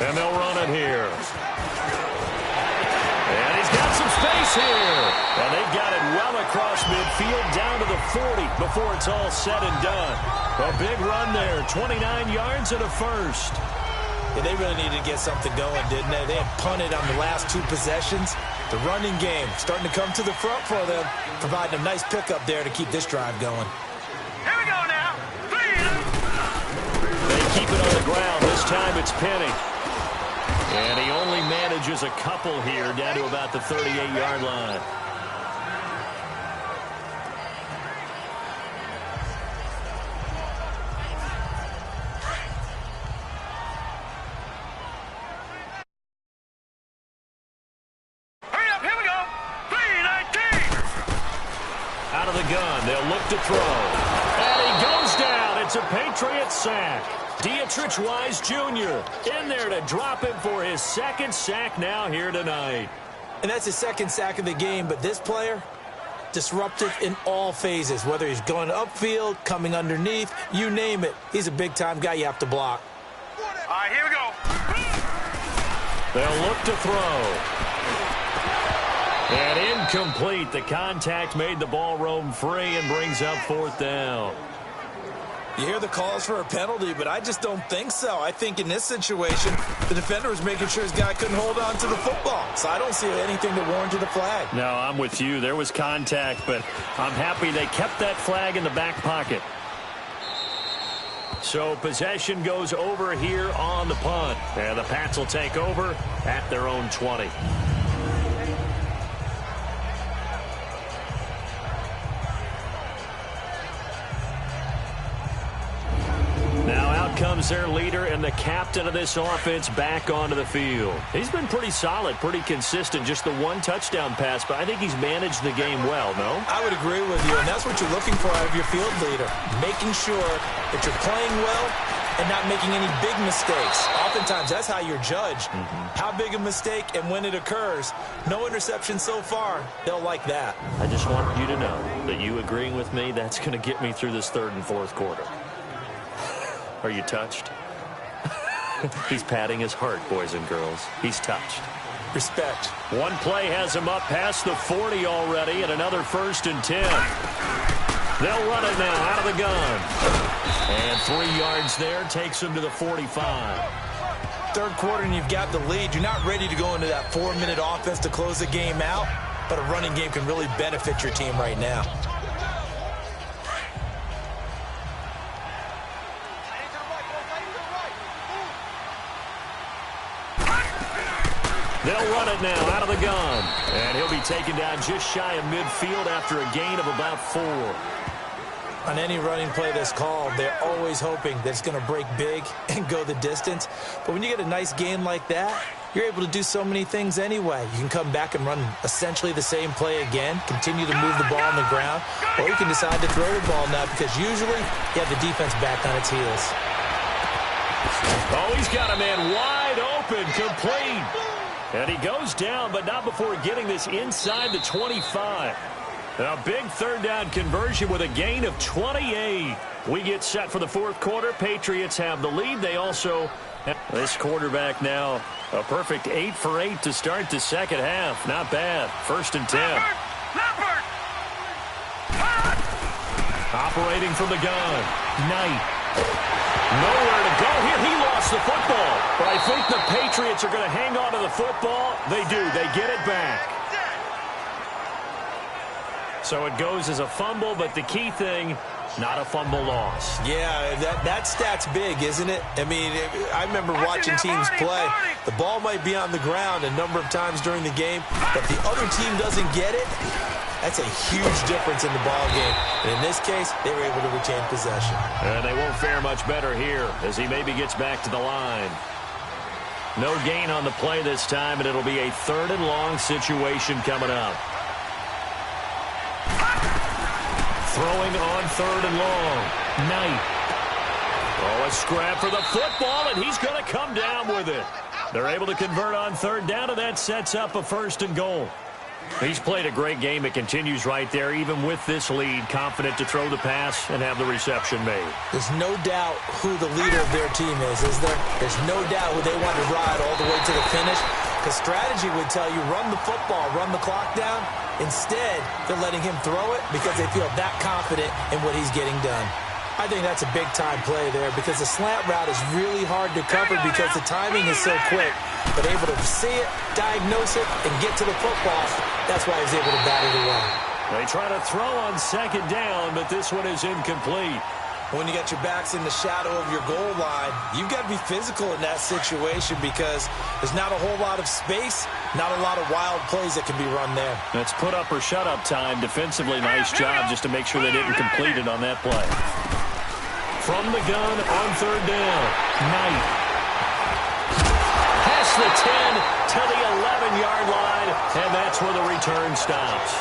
And they'll run it here. And he's got some space here. And they've got it well across midfield down to the 40 before it's all said and done. A big run there, 29 yards and a first. Yeah, they really needed to get something going, didn't they? They had punted on the last 2 possessions. The running game starting to come to the front for them, providing a nice pickup there to keep this drive going. Here we go now. 3 and out. They keep it on the ground. This time it's Penny. And he only manages a couple here down to about the 38-yard line. Hurry up, here we go. 3:19. Out of the gun, they'll look to throw. And he goes down. It's a Patriot sack. Dietrich Wise Jr. in there to drop him for his 2nd sack now here tonight. And that's his 2nd sack of the game, but this player, disruptive in all phases, whether he's going upfield, coming underneath, you name it. He's a big-time guy you have to block. All right, here we go. They'll look to throw. And incomplete. The contact made the ball roam free and brings up 4th down. You hear the calls for a penalty, but I just don't think so. I think in this situation, the defender was making sure his guy couldn't hold on to the football. So I don't see anything that warranted a flag. No, I'm with you. There was contact, but I'm happy they kept that flag in the back pocket. So possession goes over here on the punt. And the Pats will take over at their own 20. Now out comes their leader and the captain of this offense back onto the field. He's been pretty solid, pretty consistent, just the 1 touchdown pass, but I think he's managed the game well, no? I would agree with you, and that's what you're looking for out of your field leader, making sure that you're playing well and not making any big mistakes. Oftentimes, that's how you're judged. How big a mistake and when it occurs. No interception so far. They'll like that. I just want you to know that you agreeing with me, that's going to get me through this 3rd and 4th quarter. Are you touched? He's patting his heart, boys and girls. He's touched. Respect. One play has him up past the 40 already, and another 1st and 10. They'll run it now out of the gun. And 3 yards there takes him to the 45. 3rd quarter and you've got the lead. You're not ready to go into that 4-minute offense to close the game out, but a running game can really benefit your team right now. They'll run it now out of the gun. And he'll be taken down just shy of midfield after a gain of about 4. On any running play that's called, they're always hoping that it's going to break big and go the distance. But when you get a nice gain like that, you're able to do so many things anyway. You can come back and run essentially the same play again, continue to move the ball on the ground, or you can decide to throw the ball now because usually you have the defense back on its heels. Oh, he's got a man wide open, complete. And he goes down, but not before getting this inside the 25. A big 3rd down conversion with a gain of 28. We get set for the 4th quarter. Patriots have the lead. They also, this quarterback now, a perfect 8 for 8 to start the 2nd half. Not bad. 1st and 10. Leopard! Operating from the gun. Knight. Nowhere to go here. He lost the football. But I think the Patriots are going to hang on to the football. They do. They get it back. So it goes as a fumble, but the key thing, not a fumble loss. Yeah, that stat's big, isn't it? I mean, I remember watching teams play. The ball might be on the ground a number of times during the game, but if the other team doesn't get it, that's a huge difference in the ball game. And in this case, they were able to retain possession. And they won't fare much better here as he maybe gets back to the line. No gain on the play this time, and it'll be a 3rd and long situation coming up. Throwing on 3rd and long. Knight. Oh, a scrap for the football, and he's going to come down with it. They're able to convert on 3rd down, and that sets up a 1st and goal. He's played a great game. It continues right there, even with this lead, confident to throw the pass and have the reception made. There's no doubt who the leader of their team is there? There's no doubt who they want to ride all the way to the finish. Because strategy would tell you, run the football, run the clock down. Instead, they're letting him throw it because they feel that confident in what he's getting done. I think that's a big-time play there because the slant route is really hard to cover because the timing is so quick. But able to see it, diagnose it, and get to the football, that's why he's able to bat it away. They try to throw on second down, but this one is incomplete. When you got your backs in the shadow of your goal line, you've got to be physical in that situation because there's not a whole lot of space, not a lot of wild plays that can be run there. That's put up or shut up time. Defensively, nice job just to make sure they didn't complete it on that play. From the gun on third down, Knight. Past the 10 to the 11-yard line, and that's where the return stops.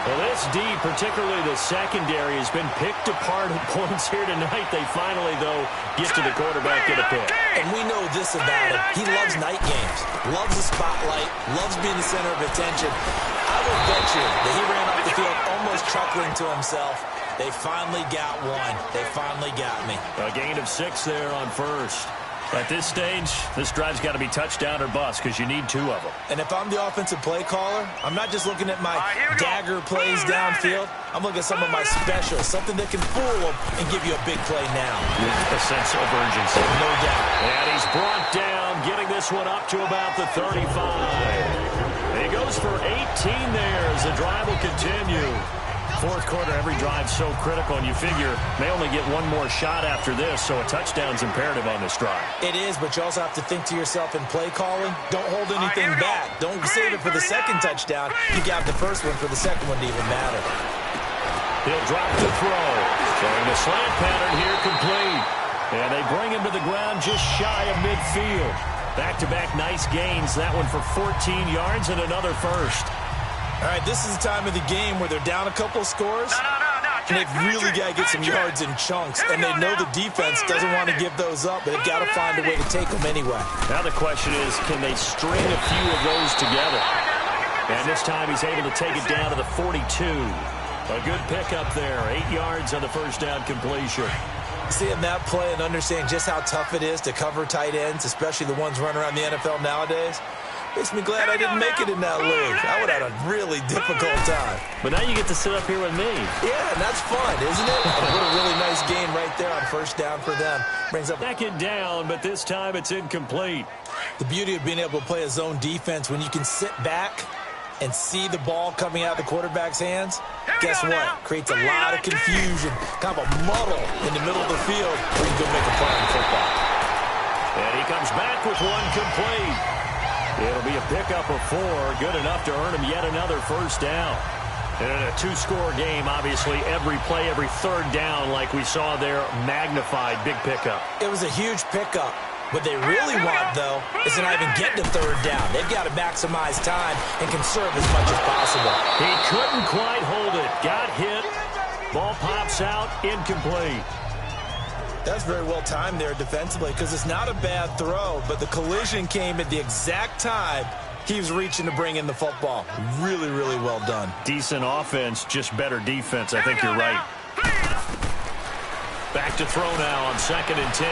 Well, this D, particularly the secondary, has been picked apart at points here tonight. They finally, though, get to the quarterback, get a pick. And we know this about him. He loves night games, loves the spotlight, loves being the center of attention. I would bet you that he ran off the field almost chuckling to himself. They finally got one. They finally got me. A gain of 6 there on first. At this stage, this drive's got to be touchdown or bust because you need 2 of them. And if I'm the offensive play caller, I'm not just looking at my dagger plays downfield. I'm looking at some of my specials, something that can fool them and give you a big play now. With a sense of urgency. No doubt. And he's brought down, getting this one up to about the 35. And he goes for 18 there as the drive will continue. Fourth quarter, every drive so critical, and you figure may only get one more shot after this, so a touchdown's imperative on this drive. It is, but you also have to think to yourself in play calling, don't hold anything back. Don't save it for the second touchdown. You got the first one for the second one to even matter. He'll drop the throw. Showing the slant pattern here complete. And they bring him to the ground just shy of midfield. Back-to-back nice gains. That one for 14 yards and another first. All right, this is the time of the game where they're down a couple of scores, and they've really got to get some yards in chunks, and they know the defense doesn't want to give those up, but they've got to find a way to take them anyway. Now the question is, can they string a few of those together? And this time he's able to take it down to the 42. A good pickup there, 8 yards on the first down completion. Seeing that play and understanding just how tough it is to cover tight ends, especially the ones running around the NFL nowadays, makes me glad I didn't make it in that league. I would have had a really difficult time. But now you get to sit up here with me. Yeah, and that's fun, isn't it? And what a really nice game right there on first down for them. Brings up second down, but this time it's incomplete. The beauty of being able to play a zone defense when you can sit back and see the ball coming out of the quarterback's hands, guess what? Creates a lot of confusion, kind of a muddle in the middle of the field where you can go make a play in football. And he comes back with one complete. It'll be a pickup of 4, good enough to earn him yet another first down. And in a 2-score game, obviously, every play, every third down, like we saw there, magnified, big pickup. It was a huge pickup. What they really want, though, is to not even get to third down. They've got to maximize time and conserve as much as possible. He couldn't quite hold it. Got hit. Ball pops out, incomplete. That's very well timed there defensively because it's not a bad throw, but the collision came at the exact time he was reaching to bring in the football. Really, really well done. Decent offense, just better defense. I think you're right. Back to throw now on 2nd and 10.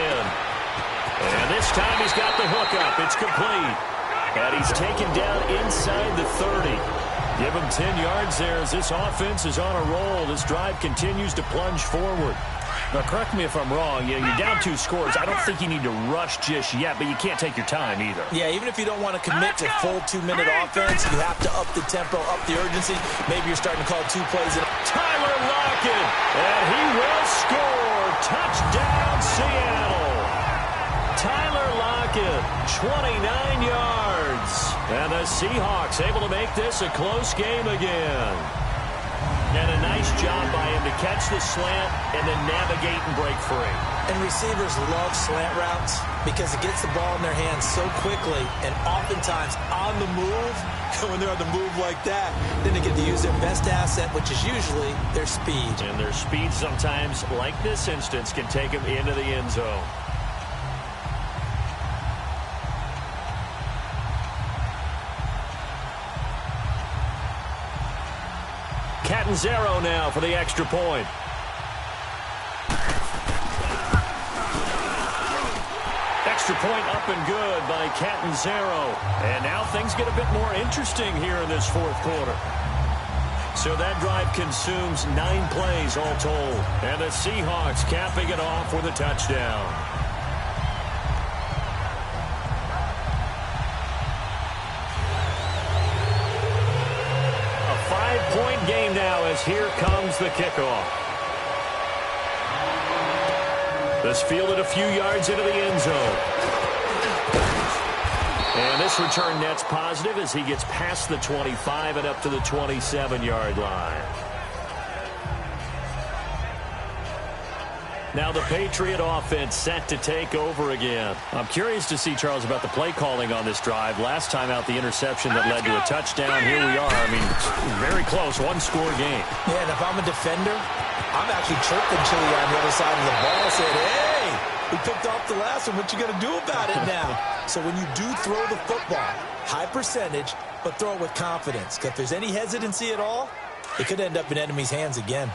And this time he's got the hook up. It's complete. And he's taken down inside the 30. Give him 10 yards there as this offense is on a roll. This drive continues to plunge forward. Now, correct me if I'm wrong. You're down 2 scores. I don't think you need to rush just yet, but you can't take your time either. Yeah, even if you don't want to commit to full 2-minute offense, you have to up the tempo, up the urgency. Maybe you're starting to call 2 plays. Tyler Lockett, and he will score. Touchdown, Seattle. Tyler Lockett, 29 yards. And the Seahawks able to make this a close game again. And a nice job by him to catch the slant and then navigate and break free. And receivers love slant routes because it gets the ball in their hands so quickly and oftentimes on the move. When they're on the move like that, then they get to use their best asset, which is usually their speed. And their speed sometimes, like this instance, can take them into the end zone. Catanzaro now for the extra point. Extra point up and good by Catanzaro. And now things get a bit more interesting here in this fourth quarter. So that drive consumes 9 plays all told. And the Seahawks capping it off with a touchdown. A 5-point game now as here comes the kickoff. This fielded a few yards into the end zone. And this return net's positive as he gets past the 25 and up to the 27-yard line. Now the Patriot offense set to take over again. I'm curious to see, Charles, about the play calling on this drive. Last time out, the interception that led to a touchdown. Here we are. I mean, very close, one-score game. Yeah, and if I'm a defender, I'm actually chirping Chili on the other side of the ball, saying, hey, we picked off the last one. What you going to do about it now? So when you do throw the football, high percentage, but throw it with confidence. Because if there's any hesitancy at all, it could end up in enemy's hands again.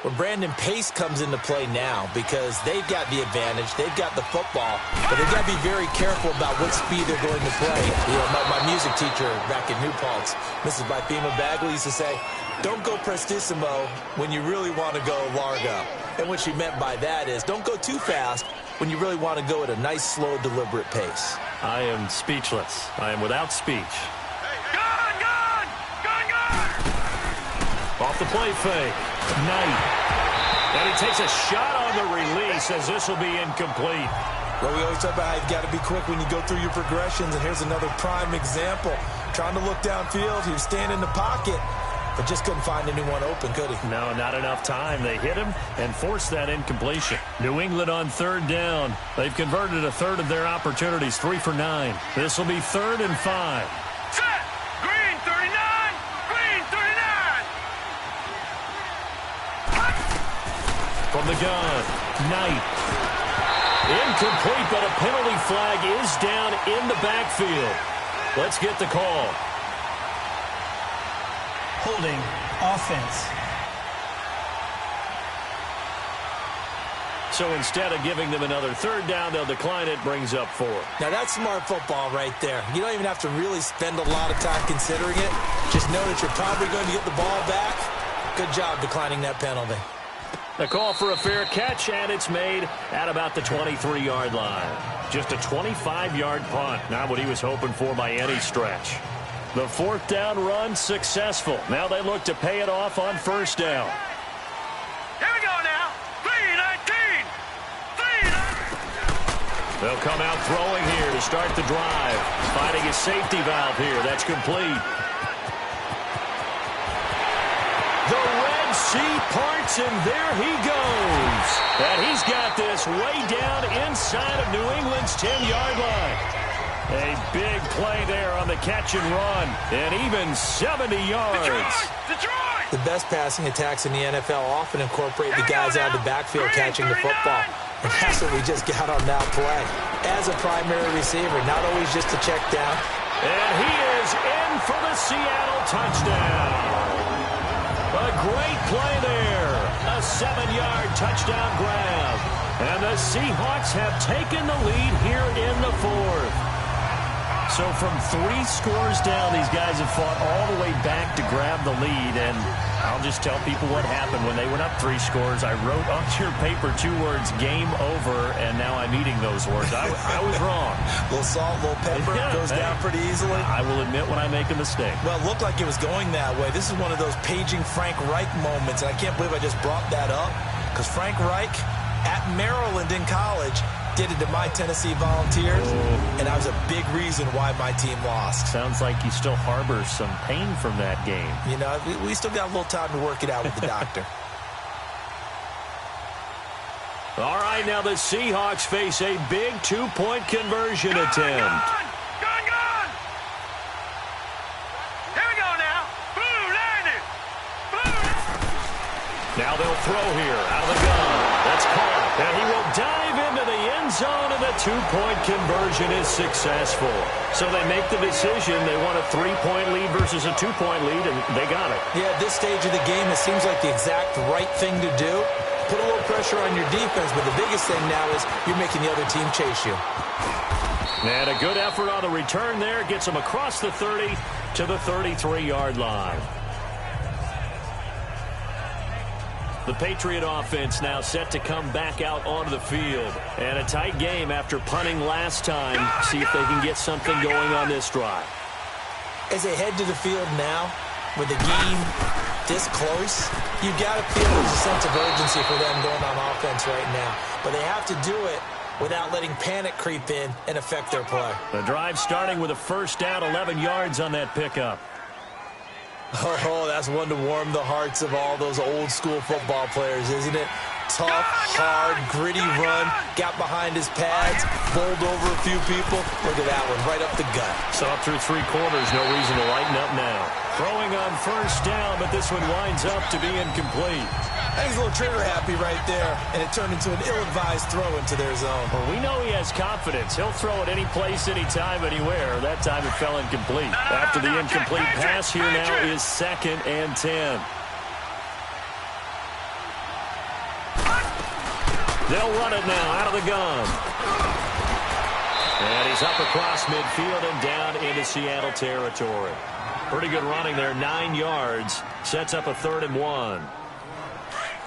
Well, Brandon, pace comes into play now because they've got the advantage. They've got the football, but they've got to be very careful about what speed they're going to play. You know, my music teacher back in New Paltz, Mrs. Bifema Bagley, used to say, don't go prestissimo when you really want to go largo. And what she meant by that is don't go too fast when you really want to go at a nice, slow, deliberate pace. I am speechless. I am without speech. Off the play fake. Knight. And he takes a shot on the release as this will be incomplete. Well, we always talk about how you've got to be quick when you go through your progressions, and here's another prime example. Trying to look downfield, he was standing in the pocket, but just couldn't find anyone open, could he? No, not enough time. They hit him and forced that incompletion. New England on third down. They've converted a third of their opportunities, 3 for 9. This will be 3rd and 5. Set! Green 39! Green 39! From the gun, Knight. Incomplete, but a penalty flag is down in the backfield. Let's get the call. Holding offense. So instead of giving them another third down, they'll decline it, brings up 4. Now that's smart football right there. You don't even have to really spend a lot of time considering it. Just know that you're probably going to get the ball back. Good job declining that penalty. A call for a fair catch, and it's made at about the 23-yard line. Just a 25-yard punt, not what he was hoping for by any stretch. The 4th down run successful. Now they look to pay it off on 1st down. Here we go now. 3-19. 3-19. They'll come out throwing here to start the drive. Finding a safety valve here. That's complete. The Red Sea parts, and there he goes. And he's got this way down inside of New England's 10-yard line. A big play there on the catch and run, and even 70 yards. Detroit! The best passing attacks in the NFL often incorporate the guys out of the backfield catching the football. And that's what we just got on that play. As a primary receiver, not always just to check down. And he is in for the Seattle touchdown. A great play there. A 7-yard touchdown grab. And the Seahawks have taken the lead here in the 4th. So from 3 scores down, these guys have fought all the way back to grab the lead. And I'll just tell people what happened when they went up 3 scores. I wrote on your paper 2 words, game over, and now I'm eating those words. I was wrong. A little salt, a little pepper, goes down pretty easily. I will admit when I make a mistake. Well, it looked like it was going that way. This is one of those paging Frank Reich moments, and I can't believe I just brought that up, because Frank Reich at Maryland in college did it to my Tennessee Volunteers, and that was a big reason why my team lost. Sounds like you still harbor some pain from that game. You know, we still got a little time to work it out with the doctor. All right, now the Seahawks face a big 2-point conversion attempt. Gun! Here we go now. Blue landed. Blue. Now they'll throw here out of the gun. That's caught. And he will dive into the end zone, and the two-point conversion is successful. So they make the decision. They want a three-point lead versus a two-point lead, and they got it. Yeah, at this stage of the game, it seems like the exact right thing to do. Put a little pressure on your defense, but the biggest thing now is you're making the other team chase you. And a good effort on the return there. Gets him across the 30 to the 33-yard line. The Patriot offense now set to come back out onto the field. And a tight game after punting last time. See if they can get something going on this drive. As they head to the field now, with the game this close, you've got to feel there's a sense of urgency for them going on offense right now. But they have to do it without letting panic creep in and affect their play. The drive starting with a first down, 11 yards on that pickup. Oh, that's one to warm the hearts of all those old-school football players, isn't it? Tough, hard, gritty run, got behind his pads, bowled over a few people. Look at that one, right up the gut. Saw through three quarters, no reason to lighten up now. Throwing on first down, but this one winds up to be incomplete. He's a little trigger happy right there, and it turned into an ill-advised throw into their zone. Well, we know he has confidence. He'll throw it any place, anytime, anywhere. That time it fell incomplete. After the incomplete pass, here now is 2nd and 10. They'll run it now out of the gun. And he's up across midfield and down into Seattle territory. Pretty good running there, 9 yards. Sets up a 3rd and 1.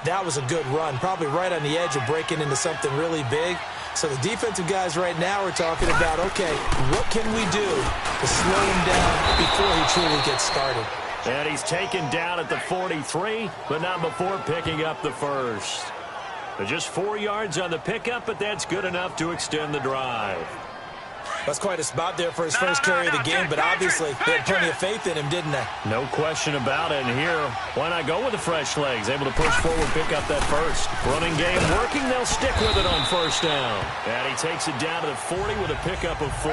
That was a good run, probably right on the edge of breaking into something really big. So the defensive guys right now are talking about, okay, what can we do to slow him down before he truly gets started? And he's taken down at the 43, but not before picking up the first. Just 4 yards on the pickup, but that's good enough to extend the drive. That's quite a spot there for his first carry of the game, but obviously they had plenty of faith in him, didn't they? No question about it. And here, why not go with the fresh legs? Able to push forward, pick up that first. Running game working. They'll stick with it on first down. And he takes it down to the 40 with a pickup of 4.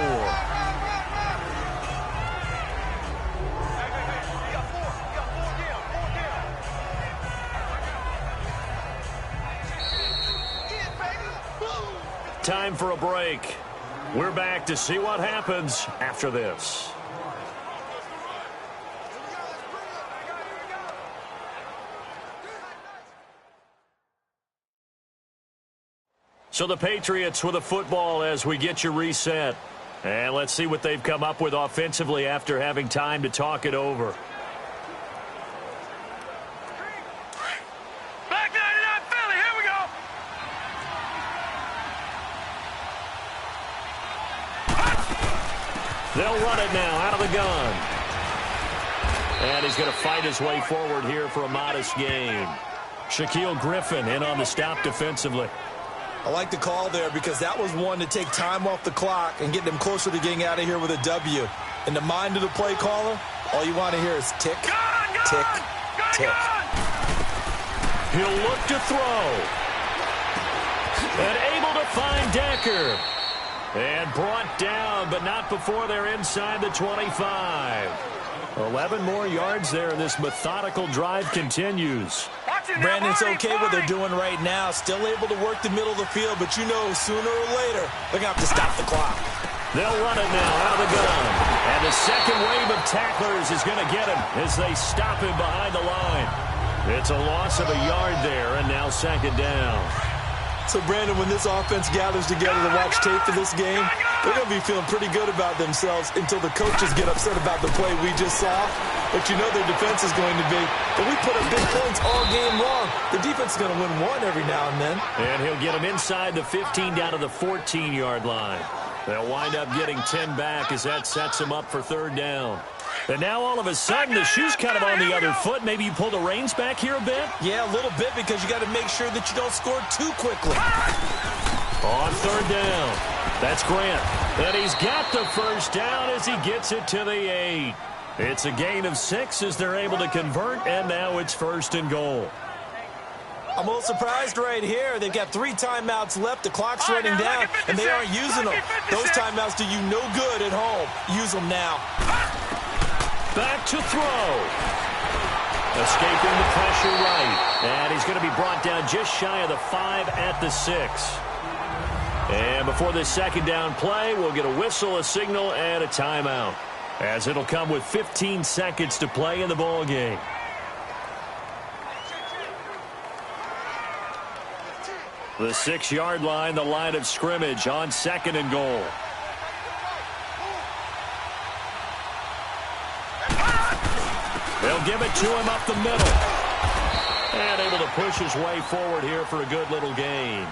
Time for a break. We're back to see what happens after this. So the Patriots with a football as we get you reset. And let's see what they've come up with offensively after having time to talk it over. Back 99 Philly, here we go. They'll run it now out of the gun. And he's going to fight his way forward here for a modest gain. Shaquille Griffin in on the stop defensively. I like the call there because that was one to take time off the clock and get them closer to getting out of here with a W. In the mind of the play caller, all you want to hear is tick, tick, tick. He'll look to throw. And able to find Decker. And brought down, but not before they're inside the 25. 11 more yards there, and this methodical drive continues. Brandon, it's okay what they're doing right now. Still able to work the middle of the field, but you know sooner or later they're going to have to stop the clock. They'll run it now out of the gun. And the second wave of tacklers is going to get him as they stop him behind the line. It's a loss of a yard there, and now 2nd down. So, Brandon, when this offense gathers together to watch tape for this game, they're going to be feeling pretty good about themselves until the coaches get upset about the play we just saw. But you know their defense is going to be, but we put up big points all game long. The defense is going to win one every now and then. And he'll get him inside the 15 down to the 14-yard line. They'll wind up getting 10 back as that sets him up for 3rd down. And now all of a sudden the shoe's kind of on the other foot. Maybe you pull the reins back here a bit? Yeah, a little bit because you got to make sure that you don't score too quickly. On 3rd down, that's Grant. And he's got the first down as he gets it to the 8. It's a gain of 6 as they're able to convert, and now it's 1st and goal. I'm a little surprised right here. They've got 3 timeouts left. The clock's running down, and they aren't using them. Those timeouts do you no good at home. Use them now. Back to throw. Escaping the pressure right. And he's going to be brought down just shy of the 5 at the 6. And before this second down play, we'll get a whistle, a signal, and a timeout, as it'll come with 15 seconds to play in the ball game. The 6-yard line, the line of scrimmage on 2nd and goal. They'll give it to him up the middle. And able to push his way forward here for a good little gain.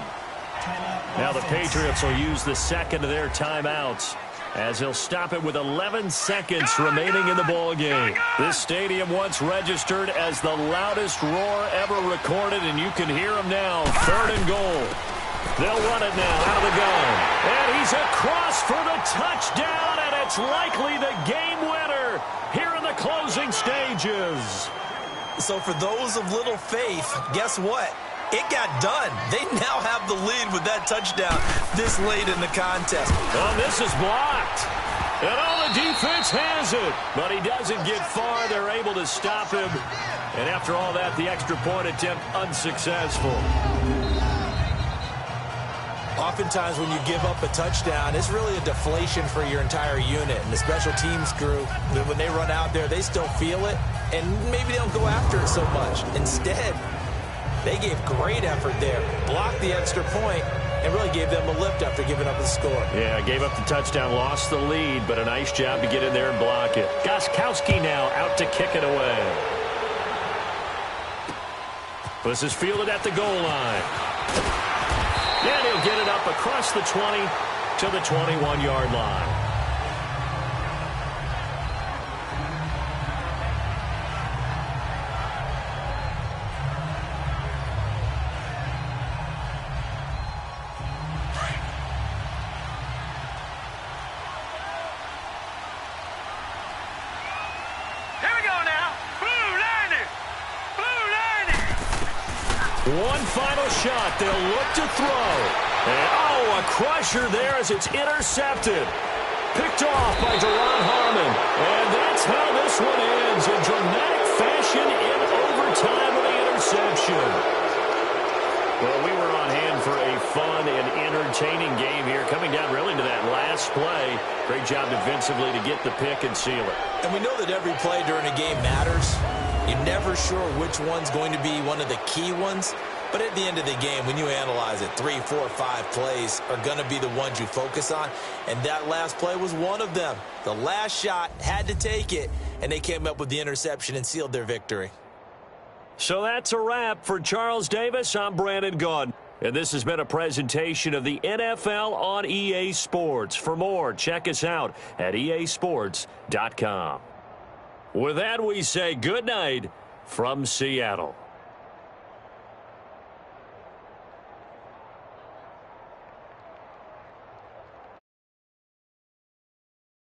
Now the Patriots will use the second of their timeouts, as he'll stop it with 11 seconds remaining in the ball game. This stadium once registered as the loudest roar ever recorded, and you can hear him now. 3rd and goal. They'll run it now out of the gun. And he's across for the touchdown, and it's likely the game winner here in the closing stages. So for those of little faith, guess what? It got done. They now have the lead with that touchdown this late in the contest. Oh, this is blocked. And all the defense has it. But he doesn't get far. They're able to stop him. And after all that, the extra point attempt unsuccessful. Oftentimes when you give up a touchdown, it's really a deflation for your entire unit. And the special teams crew, when they run out there, they still feel it. And maybe they don't go after it so much. Instead, they gave great effort there, blocked the extra point, and really gave them a lift after giving up the score. Yeah, gave up the touchdown, lost the lead, but a nice job to get in there and block it. Gostkowski now out to kick it away. This is fielded at the goal line. And he'll get it up across the 20 to the 21-yard line. One final shot. They'll look to throw. And, oh, a crusher there as it's intercepted. Picked off by Deron Harmon. And that's how this one ends. In dramatic fashion in overtime with the interception. Well, we were on hand for a fun and entertaining game here. Coming down really to that last play. Great job defensively to get the pick and seal it. And we know that every play during a game matters. You're never sure which one's going to be one of the key ones. But at the end of the game, when you analyze it, 3, 4, 5 plays are going to be the ones you focus on. And that last play was one of them. The last shot had to take it, and they came up with the interception and sealed their victory. So that's a wrap for Charles Davis. I'm Brandon Gaudin. And this has been a presentation of the NFL on EA Sports. For more, check us out at easports.com. With that, we say good night from Seattle.